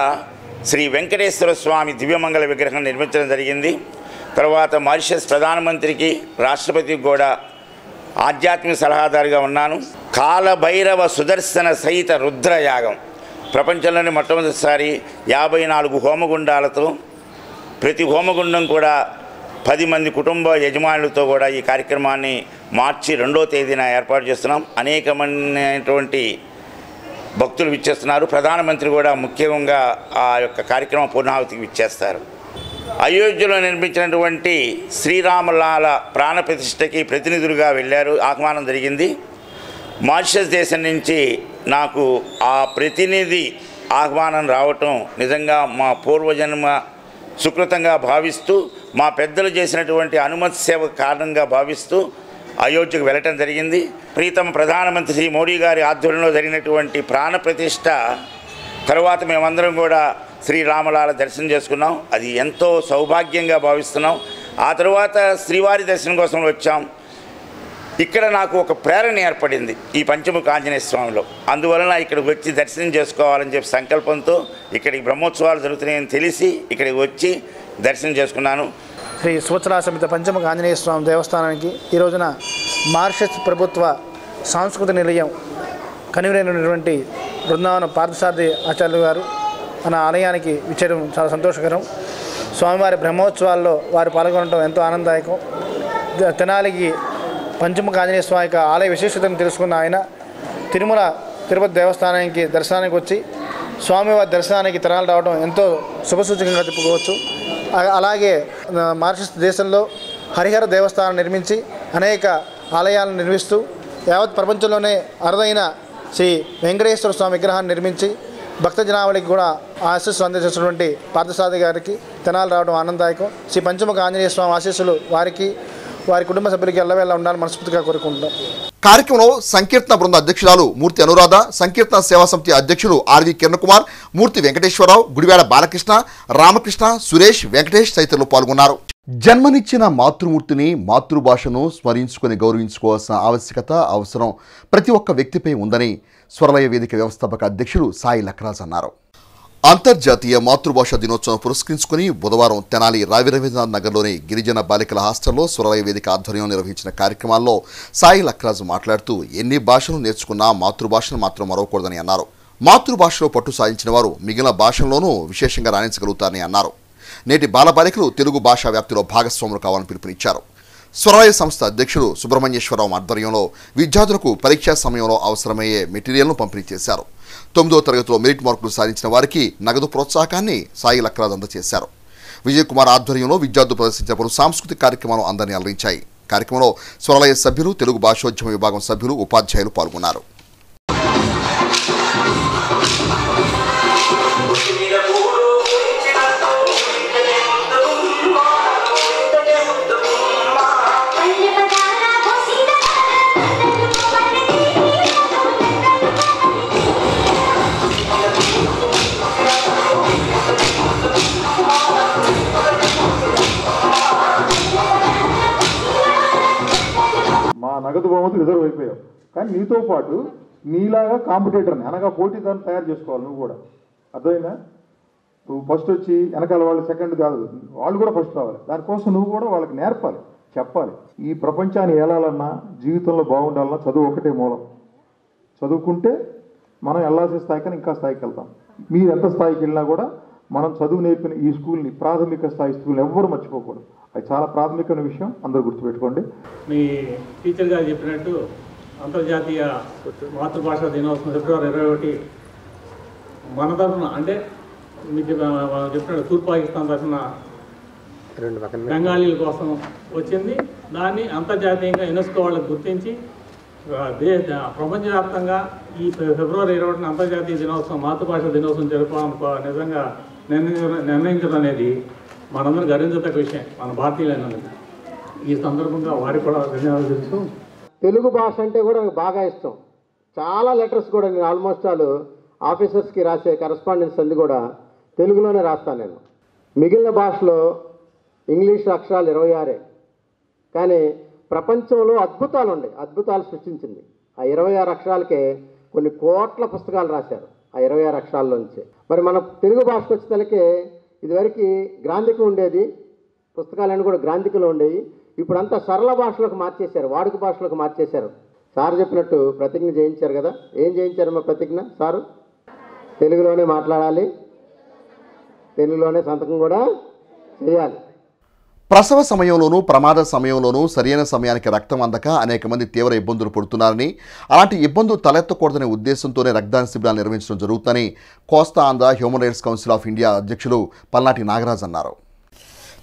శ్రీ వెంకటేశ్వర స్వామి దివ్యమంగళ విగ్రహం నిర్మించడం జరిగింది. తర్వాత మారిషస్ ప్రధానమంత్రికి, రాష్ట్రపతికి కూడా ఆధ్యాత్మిక సలహాదారుగా ఉన్నాను. కాలభైరవ సుదర్శన సహిత రుద్రయాగం ప్రపంచంలోని మొట్టమొదటిసారి 54 హోమగుండాలతో, ప్రతి హోమగుండం కూడా 10 మంది కుటుంబ యజమానులతో కూడా ఈ కార్యక్రమాన్ని మార్చి 2వ తేదీన ఏర్పాటు చేస్తున్నాం. అనేకమైనటువంటి భక్తులు విచ్చేస్తున్నారు. ప్రధానమంత్రి కూడా ముఖ్యంగా ఆ యొక్క కార్యక్రమం పూర్ణాహుతికి విచ్చేస్తారు. అయోధ్యలో నిర్మించినటువంటి శ్రీరామలాల ప్రాణప్రతిష్ఠకి ప్రతినిధులుగా వెళ్ళారు, ఆహ్వానం జరిగింది. మారిషస్ దేశం నుంచి నాకు ఆ ప్రతినిధి ఆహ్వానం రావటం నిజంగా మా పూర్వజన్మ సుకృతంగా భావిస్తూ, మా పెద్దలు చేసినటువంటి అనుమతి సేవ కారణంగా భావిస్తూ అయోధ్యకు వెళ్ళటం జరిగింది. ప్రీతమ ప్రధానమంత్రి శ్రీ మోడీ గారి ఆధ్వర్యంలో జరిగినటువంటి ప్రాణప్రతిష్ఠ తర్వాత మేమందరం కూడా శ్రీరామలాల దర్శనం చేసుకున్నాం. అది ఎంతో సౌభాగ్యంగా భావిస్తున్నాం. ఆ తర్వాత శ్రీవారి దర్శనం కోసం వచ్చాం. ఇక్కడ నాకు ఒక ప్రేరణ ఏర్పడింది ఈ పంచముఖ ఆంజనేయ స్వామిలో. అందువలన ఇక్కడికి వచ్చి దర్శనం చేసుకోవాలని చెప్పి సంకల్పంతో ఇక్కడికి బ్రహ్మోత్సవాలు జరుగుతున్నాయని తెలిసి ఇక్కడికి వచ్చి దర్శనం చేసుకున్నాను. శ్రీ సువత్సలా సమేత పంచముఖ ఆంజనేయ స్వామి దేవస్థానానికి ఈ రోజున మారిషస్ ప్రభుత్వ సాంస్కృతిక నిలయం కనివైనటువంటి బృందావన పార్థసారథి ఆచార్యులు గారు మన ఆలయానికి విచ్చేయడం చాలా సంతోషకరం. స్వామివారి బ్రహ్మోత్సవాల్లో వారు పాల్గొనడం ఎంతో ఆనందదాయకం. తెనాలికి పంచముఖ ఆంజనేయ స్వామి యొక్క ఆలయ విశేషతను తెలుసుకున్న ఆయన తిరుమల తిరుపతి దేవస్థానానికి దర్శనానికి వచ్చి స్వామివారి దర్శనానికి తెనాలి రావడం ఎంతో శుభసూచకంగా చెప్పుకోవచ్చు. అలాగే మారిషస్ దేశంలో హరిహర దేవస్థానం నిర్మించి అనేక ఆలయాలను నిర్మిస్తూ యావత్ ప్రపంచంలోనే అరుదైన శ్రీ వెంకటేశ్వర స్వామి విగ్రహాన్ని నిర్మించి భక్త జనావళికి కూడా ఆశీస్సులు అందజేసినటువంటి పార్థసారథి గారికి తెనాలి రావడం ఆనందదాయకం. శ్రీ పంచముఖ ఆంజనేయ స్వామి ఆశీస్సులు వారికి వారి కుటుంబ సభ్యులకి ఎల్లవేళ ఉండాలని మనస్ఫూర్తిగా కోరుకుంటున్నాం. కార్యక్రమంలో సంకీర్తన బృంద అధ్యక్షురాలు మూర్తి అనురాధ, సంకీర్తన సేవా సమితి అధ్యక్షులు ఆర్వి కిరణ్ కుమార్, మూర్తి వెంకటేశ్వరరావు, గుడివాడ బాలకృష్ణ, రామకృష్ణ, సురేష్, వెంకటేష్ తదితరులు పాల్గొన్నారు. జన్మనిచ్చిన మాతృమూర్తిని, మాతృభాషను స్మరించుకొని గౌరవించుకోవాల్సిన ఆవశ్యకత, అవసరం ప్రతి ఒక్క వ్యక్తిపై ఉందని స్వరలయ వేదిక వ్యవస్థాపక అధ్యక్షుడు సాయి లక్రాజ్ అన్నారు. అంతర్జాతీయ మాతృభాష దినోత్సవం పురస్కరించుకుని బుధవారం తెనాలి రవీంద్రనాథ్ నగర్లోని గిరిజన బాలికల హాస్టల్లో స్వరలయ వేదిక ఆధ్వర్యంలో నిర్వహించిన కార్యక్రమాల్లో సాయి లక్రాజ్ మాట్లాడుతూ ఎన్ని భాషలు నేర్చుకున్నా మాతృభాషను మాత్రం మరవకూడదని అన్నారు. మాతృభాషలో పట్టు సాధించిన వారు మిగిలిన భాషల్లోనూ విశేషంగా రాణించగలుగుతారని అన్నారు. నేటి బాలబాలికలు తెలుగు భాషా వ్యాప్తిలో భాగస్వాములు కావాలని పిలుపునిచ్చారు. స్వరలయ సంస్థ అధ్యక్షుడు సుబ్రహ్మణ్యేశ్వరరావు ఆధ్వర్యంలో విద్యార్థులకు పరీక్షా సమయంలో అవసరమయ్యే మెటీరియల్ను పంపిణీ చేశారు. 9వ తరగతిలో మెరిట్ మార్కులు సాధించిన వారికి నగదు ప్రోత్సాహకాన్ని సాయి లక్రాజ్ అందజేశారు. విజయ్ కుమార్ ఆధ్వర్యంలో విద్యార్థులు ప్రదర్శించిన పలు సాంస్కృతిక కార్యక్రమాలు అందరినీ అలరించాయి. కార్యక్రమంలో స్వరలయ సభ్యులు, తెలుగు భాషోద్యమ విభాగం సభ్యులు, ఉపాధ్యాయులు పాల్గొన్నారు. నగదు బహుమతి రిజర్వ్ అయిపోయావు, కానీ నీతో పాటు నీలాగా కాంపిటేటర్ని అనగా పోటీదారుని తయారు చేసుకోవాలి. నువ్వు కూడా అర్థమైందా? నువ్వు ఫస్ట్ వచ్చి వెనకాల వాళ్ళు సెకండ్ కాదు, వాళ్ళు కూడా ఫస్ట్ రావాలి. దానికోసం నువ్వు కూడా వాళ్ళకి నేర్పాలి, చెప్పాలి. ఈ ప్రపంచాన్ని ఏలాలన్నా, జీవితంలో బాగుండాలన్నా చదువు ఒకటే మూలం. చదువుకుంటే మనం వెళ్ళాల్సిన స్థాయికని ఇంకా స్థాయికి వెళ్తాం. మీరు ఎంత స్థాయికి వెళ్ళినా కూడా మనం చదువు నేర్పిన ఈ స్కూల్ని, ప్రాథమిక స్థాయి స్కూల్ని ఎవ్వరు మర్చిపోకూడదు. అది చాలా ప్రాథమికమైన విషయం, అందరూ గుర్తుపెట్టుకోండి. మీ టీచర్ గారు చెప్పినట్టు అంతర్జాతీయ మాతృభాష దినోత్సవం ఫిబ్రవరి 21 మన తరఫున, అంటే మీకు చెప్పినట్టు తూర్పు పాకిస్తాన్ తరఫున బెంగాలీల కోసం వచ్చింది. దాన్ని అంతర్జాతీయంగా యునెస్కో వాళ్ళకి గుర్తించి ప్రపంచవ్యాప్తంగా ఈ ఫిబ్రవరి 21 అంతర్జాతీయ దినోత్సవం, మాతృభాష దినోత్సవం జరపాలని నిజంగా నిర్ణయించడం అనేది మనందరూ గర్వించదగ్గ విషయం, మన భారతీయులైనందుకు. ఈ సందర్భంగా వారికి కూడా ధన్యవాదాలు తెలుసు. తెలుగు భాష అంటే కూడా నాకు బాగా ఇష్టం. చాలా లెటర్స్ కూడా నేను ఆల్మోస్ట్ ఆఫీసర్స్కి రాసే కరస్పాండెన్స్ అన్ని కూడా తెలుగులోనే రాస్తాను నేను. మిగిలిన భాషలో ఇంగ్లీష్ అక్షరాలు 26, కానీ ప్రపంచంలో అద్భుతాలు ఉన్నాయి, అద్భుతాలు సృష్టించింది. ఆ 26 అక్షరాలకే కొన్ని కోట్ల పుస్తకాలు రాశారు, ఆ 26 అక్షరాల నుంచి. మరి మన తెలుగు భాషకు వచ్చేసరికి ఇదివరకు గ్రాంధికం ఉండేది, పుస్తకాలన్నీ కూడా గ్రాంధికలో ఉండేవి. ఇప్పుడు అంతా సరళ భాషలోకి మార్చేశారు, వాడుక భాషలోకి మార్చేశారు. సార్ చెప్పినట్టు ప్రతిజ్ఞ చేయించారు కదా, ఏం చేయించారమ్మా ప్రతిజ్ఞ? సారు తెలుగులోనే మాట్లాడాలి, తెలుగులోనే సంతకం కూడా చేయాలి. ప్రసవ సమయంలోనూ, ప్రమాద సమయంలోనూ సరైన సమయానికి రక్తం అందక అనేక మంది తీవ్ర ఇబ్బందులు పడుతున్నారని, అలాంటి ఇబ్బందులు తలెత్తకూడదనే ఉద్దేశంతోనే రక్తదాన శిబిరాలు నిర్వహించడం జరుగుతుందని Kosta Andhra human rights council of India అధ్యక్షులు పల్నాటి నాగరాజ్ అన్నారు.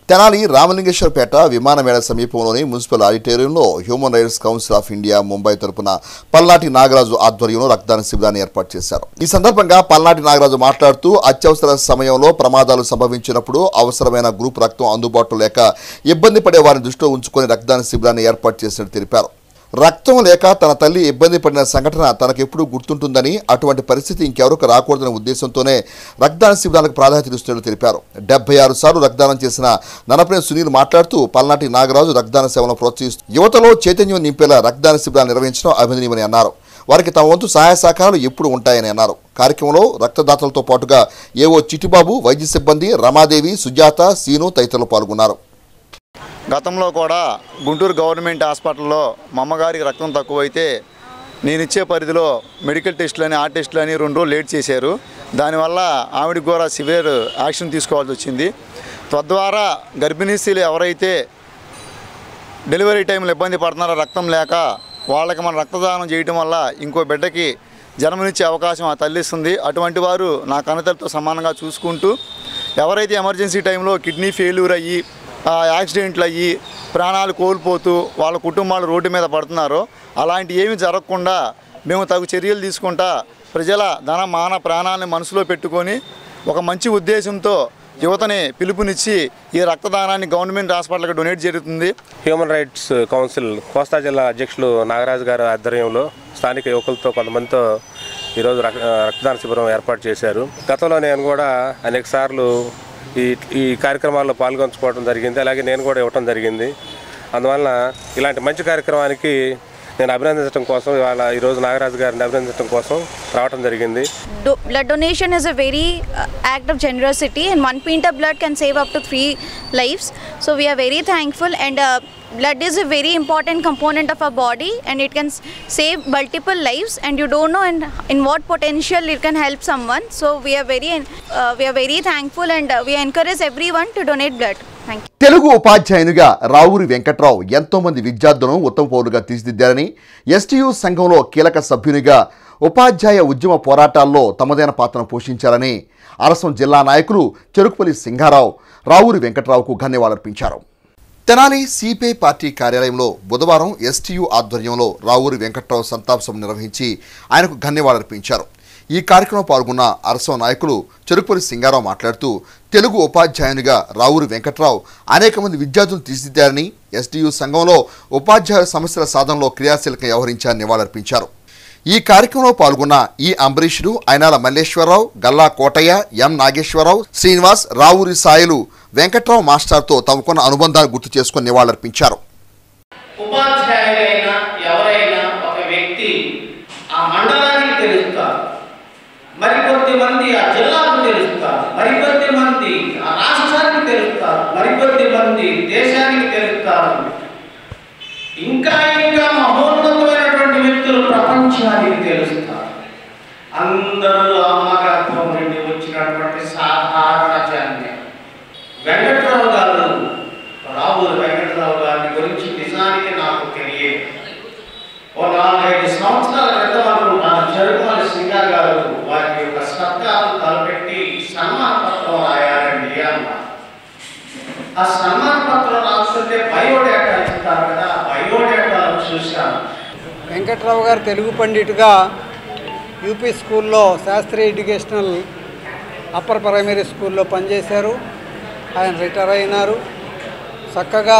తెనాలి రామలింగేశ్వరపేట విమానమేళ సమీపంలోని మున్సిపల్ ఆడిటోరియంలో human rights council of India Mumbai తరపున పల్నాటి నాగరాజు ఆధ్వర్యంలో రక్తదాన శిబిరాన్ని ఏర్పాటు చేశారు. ఈ సందర్భంగా పల్నాటి నాగరాజు మాట్లాడుతూ అత్యవసర సమయంలో ప్రమాదాలు సంభవించినప్పుడు అవసరమైన గ్రూప్ రక్తం అందుబాటులో లేక ఇబ్బంది పడే వారిని దృష్టిలో ఉంచుకొని రక్తదాన శిబిరాన్ని ఏర్పాటు చేసినట్టు తెలిపారు. రక్తం లేక తన తల్లి ఇబ్బంది పడిన సంఘటన తనకెప్పుడూ గుర్తుంటుందని, అటువంటి పరిస్థితి ఇంకెవరికి రాకూడదనే ఉద్దేశంతోనే రక్తదాన శిబిరాలకు ప్రాధాన్యత ఇస్తున్నట్లు తెలిపారు. 76 సార్లు రక్తదానం చేసిన ననపనేని సునీల్ మాట్లాడుతూ పల్నాటి నాగరాజు రక్తదాన సేవలను ప్రోత్సహిస్తూ యువతలో చైతన్యం నింపేలా రక్తదాన శిబిరాలు నిర్వహించడం అభినందనీయమని అన్నారు. వారికి తమ వంతు సహాయ సహకారాలు ఎప్పుడు ఉంటాయని అన్నారు. కార్యక్రమంలో రక్తదాతలతో పాటుగా ఏవో చిట్టిబాబు, వైద్య సిబ్బంది, రమాదేవి, సుజాత, సీను తదితరులు పాల్గొన్నారు. గతంలో కూడా గుంటూరు గవర్నమెంట్ హాస్పిటల్లో మా అమ్మగారికి రక్తం తక్కువైతే నేను ఇచ్చే పరిధిలో మెడికల్ టెస్టులని, ఆ టెస్టులని 2 రోజులు లేట్ చేశారు. దానివల్ల ఆవిడకి కూడా సివియర్ యాక్షన్ తీసుకోవాల్సి వచ్చింది. తద్వారా గర్భిణీ స్త్రీలు ఎవరైతే డెలివరీ టైంలో ఇబ్బంది పడుతున్నారో రక్తం లేక, వాళ్ళకి మనం రక్తదానం చేయటం వల్ల ఇంకో బిడ్డకి జన్మనిచ్చే అవకాశం ఆ తల్లి ఇస్తుంది. అటువంటి వారు నా కన్నతల్లితో సమానంగా చూసుకుంటూ, ఎవరైతే ఎమర్జెన్సీ టైంలో కిడ్నీ ఫెయిల్యూర్ అయ్యి యాక్సిడెంట్లు అయ్యి ప్రాణాలు కోల్పోతూ వాళ్ళ కుటుంబాలు రోడ్డు మీద పడుతున్నారో అలాంటి ఏమీ జరగకుండా మేము తగు చర్యలు తీసుకుంటా ప్రజల ధన మాన ప్రాణాలను మనసులో పెట్టుకొని ఒక మంచి ఉద్దేశంతో యువతని పిలుపునిచ్చి ఈ రక్తదానాన్ని గవర్నమెంట్ హాస్పిటల్కి డొనేట్ జరుగుతుంది. హ్యూమన్ రైట్స్ కౌన్సిల్ కోస్తా జిల్లా అధ్యక్షులు నాగరాజు గారి ఆధ్వర్యంలో స్థానిక యువకులతో కొంతమందితో ఈరోజు రక్తదాన శిబిరం ఏర్పాటు చేశారు. గతంలో నేను కూడా అనేక సార్లు ఈ కార్యక్రమాల్లో పాల్గొంచుకోవడం జరిగింది. అలాగే నేను కూడా ఇవ్వటం జరిగింది. అందువలన ఇలాంటి మంచి కార్యక్రమానికి నేను అభినందించడం కోసం ఈరోజు నాగరాజు గారిని అభినందించడం కోసం రావడం జరిగింది. Blood donation is a very act of generosity, and 1 pint of blood can save up to 3 lives. So we are very thankful, and blood is a very important component of our body, and it can save multiple lives, and you don't know in what potential it can help someone. So we are very thankful, and we encourage everyone to donate blood. Thank you. Telugu ఉపాధ్యాయునిగా Ravuri Venkatrao ఎంతో మంది విద్యార్థులను ఉత్తమ పౌరులుగా తీర్చిదిద్దారని, STU సంఘంలో కీలక సభ్యునిగా ఉపాధ్యాయ ఉద్యమ పోరాటాల్లో తమదైన పాత్రను పోషించారని అరసం జిల్లా నాయకులు చెరుకుపల్లి సింగారావు రావూరి వెంకట్రావుకు ధన్యవాదాలర్పించారు. తెనాలి సిపిఐ పార్టీ కార్యాలయంలో బుధవారం ఎస్టీయూ ఆధ్వర్యంలో రావూరి వెంకట్రావు సంతాపం నిర్వహించి ఆయనకు ధన్యవాదాలర్పించారు. ఈ కార్యక్రమంలో పాల్గొన్న అరసం నాయకులు చెరుకుపల్లి సింగారావు మాట్లాడుతూ తెలుగు ఉపాధ్యాయునిగా రావూరి వెంకట్రావు అనేక మంది విద్యార్థులను తీర్చిదిద్దారని, ఎస్టీయూ సంఘంలో ఉపాధ్యాయుల సమస్యల సాధనలో క్రియాశీలకంగా వ్యవహరించారని నివాళులర్పించారు. ఈ కార్యక్రమంలో పాల్గొన్న ఈ అంబరీషుడు, అయినాల మల్లేశ్వరరావు, గల్లా కోటయ్య, ఎం నాగేశ్వరరావు, శ్రీనివాస్, రావూరి సాయిలు వెంకట్రావు మాస్టర్తో తమకున్న అనుబంధాన్ని గుర్తు చేసుకుని నివాళులర్పించారు. ఉపాధ్యాయులైనా ఎవరైనా ఒక వ్యక్తి ఆ మండలానికి తెలుస్తారు, మరికొద్ది మంది ఆ జిల్లాకు తెలుస్తారు, మరికొద్ది మంది ఆ రాష్ట్రానికి తెలుస్తారు, మరికొద్ది మంది దేశానికి తెలుస్తారు. ఇంకా ఇంకా మహోన్నతమైనటువంటి వ్యక్తులు ప్రపంచానికి తెలుస్తారు. అందరూ అమ్మగర్భం నుండి వచ్చినటువంటి సాధారణ జన్మే. వెంకట్రావు గారు, రావూరి వెంకట్రావు గారి గురించి నిజానికి నాకు తెలియదు. ఓ 4-5 సంవత్సరాల క్రితం అనుకుంటాను చెరుకుమల్లి సింగార్ గారు వారికి ఒక సత్కారం తలపెట్టి సన్మాన పత్రం రాయాలండి అన్నారు. ఆ సన్మాన పత్రం రాస్తుంటే బయోడేటా ఇస్తారు కదా, బయోడేటాను చూశాను. వెంకట్రావు గారు తెలుగు పండితుగా యూపీ స్కూల్లో శాస్త్రీయ ఎడ్యుకేషనల్ అప్పర్ ప్రైమరీ స్కూల్లో పనిచేశారు. ఆయన రిటైర్ అయినారు. చక్కగా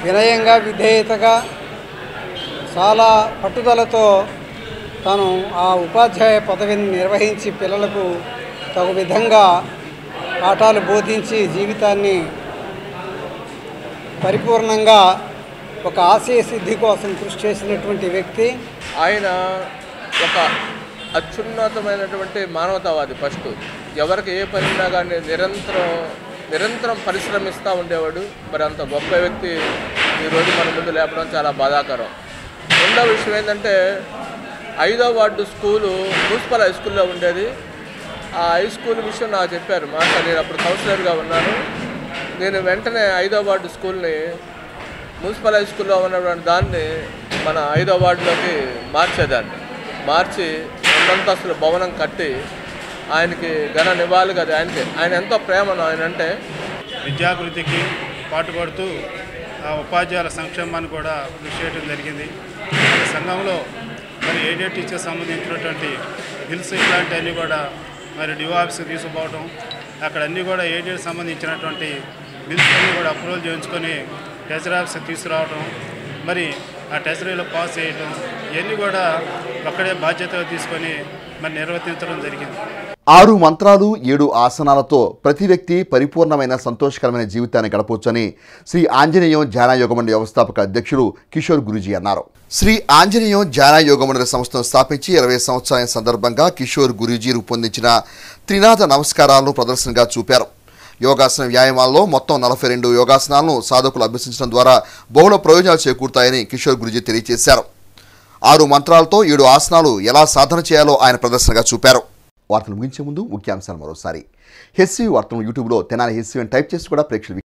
వినయంగా విధేయతగా చాలా పట్టుదలతో తాను ఆ ఉపాధ్యాయ పదవిని నిర్వహించి పిల్లలకు తగు విధంగా పాఠాలు బోధించి జీవితాన్ని పరిపూర్ణంగా ఒక ఆశయ సిద్ధి కోసం కృషి చేసినటువంటి వ్యక్తి. ఆయన ఒక అత్యున్నతమైనటువంటి మానవతావాది. ఫస్ట్ ఎవరికి ఏ పని ఉన్నా కానీ నిరంతరం పరిశ్రమిస్తూ ఉండేవాడు. మరి అంత గొప్ప వ్యక్తి ఈరోజు మన ముందు లేపడం చాలా బాధాకరం. రెండో విషయం ఏంటంటే 5వ వార్డు స్కూలు మున్సిపల్ హై స్కూల్లో ఉండేది. ఆ హై స్కూల్ విషయం నాకు చెప్పారు మాస్టర్. నేను అప్పుడు కౌన్సిలర్గా ఉన్నాను. నేను వెంటనే 5వ వార్డు స్కూల్ని మున్సిపల్ హై స్కూల్లో ఉన్నటువంటి దాన్ని మన 5వ వార్డులోకి మార్చేదాన్ని. మార్చి 2 అంతస్తుల భవనం కట్టి ఆయనకి ఘన నివాళిగా ఆయన ఎంతో ప్రేమను ఆయన అంటే విద్యాభివృద్ధికి పాటుపడుతూ ఆ ఉపాధ్యాయుల సంక్షేమాన్ని కూడా కృషి చేయడం జరిగింది. సంఘంలో మరి ఏడెడ్ టీచర్ సంబంధించినటువంటి బిల్స్ ఇలాంటివన్నీ కూడా మరి డిఓ ఆఫీస్కి తీసుకుపోవడం, అక్కడ అన్నీ కూడా ఏడెడ్ సంబంధించినటువంటి బిల్స్ అన్నీ కూడా అప్రూవల్ చేయించుకొని ట్రెజరీ ఆఫీస్కి తీసుకురావడం, మరి ఆ టెస్టరీలో పాస్ చేయడం ఇవన్నీ కూడా ఒక్కడే బాధ్యతగా తీసుకొని మరి నిర్వర్తించడం జరిగింది. 6 మంత్రాలు 7 ఆసనాలతో ప్రతి వ్యక్తి పరిపూర్ణమైన సంతోషకరమైన జీవితాన్ని గడపవచ్చని శ్రీ ఆంజనేయం ధ్యాన యోగమండలి వ్యవస్థాపక అధ్యక్షులు కిషోర్ గురూజీ అన్నారు. శ్రీ ఆంజనేయం ధ్యాన యోగమండలి సంస్థను స్థాపించి 20 సంవత్సరాల సందర్భంగా కిషోర్ గురూజీ రూపొందించిన త్రినాథ నమస్కారాలను ప్రదర్శనగా చూపారు. యోగాసన వ్యాయామాల్లో మొత్తం 42 యోగాసనాలను సాధకులు అభ్యసించడం ద్వారా బహుళ ప్రయోజనాలు చేకూరుతాయని కిషోర్ గురూజీ తెలియజేశారు. 6 మంత్రాలతో 7 ఆసనాలు ఎలా సాధన చేయాలో ఆయన ప్రదర్శనగా చూపారు. వార్తలు ముగించే ముందు ముఖ్యాంశాలు మరోసారి. హెచ్సి వార్తలను యూట్యూబ్లో తెనాలి హెచ్సి అని టైప్ చేసి కూడా ప్రేక్షకులు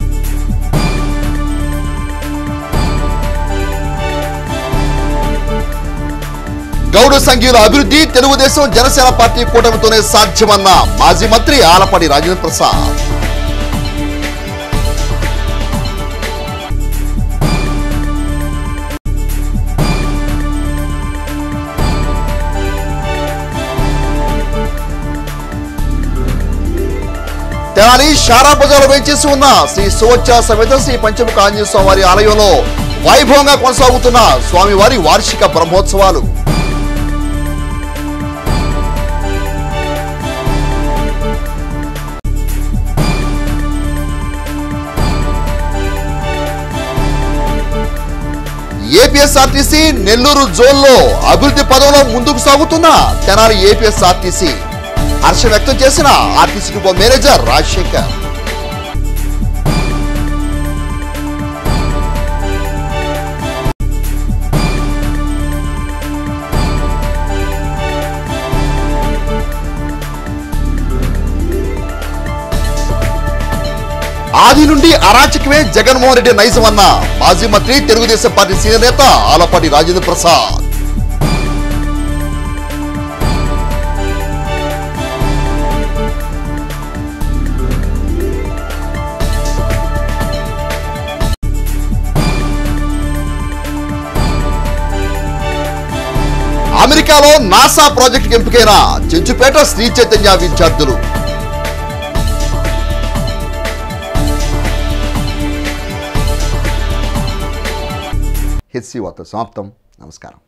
గౌడ సంఘీయుల అభివృద్ధి తెలుగుదేశం జనసేన పార్టీ కూటమితోనే సాధ్యమన్న మాజీ మంత్రి ఆలపాటి రాజేంద్ర ప్రసాద్. తెనాలి షారా బజార్లో వేంచేసి ఉన్న శ్రీ సువచ్చ సమేత శ్రీ పంచముఖ ఆంజనేయ స్వామివారి ఆలయంలో వైభవంగా కొనసాగుతున్న స్వామివారి వార్షిక బ్రహ్మోత్సవాలు. ఏపీఎస్ఆర్టీసీ నెల్లూరు జోన్లో అభివృద్ధి పదంలో ముందుకు సాగుతున్న తెనాలి ఏపీఎస్ఆర్టీసీ హర్షం వ్యక్తం చేసిన ఆర్టీసీ డిపో మేనేజర్ రాజశేఖర్. ఆది నుండి అరాచకమే జగన్మోహన్ రెడ్డి నైజం అన్న మాజీ మంత్రి తెలుగుదేశం పార్టీ సీనియర్ నేత ఆలపాటి రాజేంద్ర ప్రసాద్. అమెరికాలో నాసా ప్రాజెక్టుకు ఎంపికైన చెంచుపేట శ్రీ చైతన్య విద్యార్థులు. హెచ్సి వార్త సమాప్తం. నమస్కారం.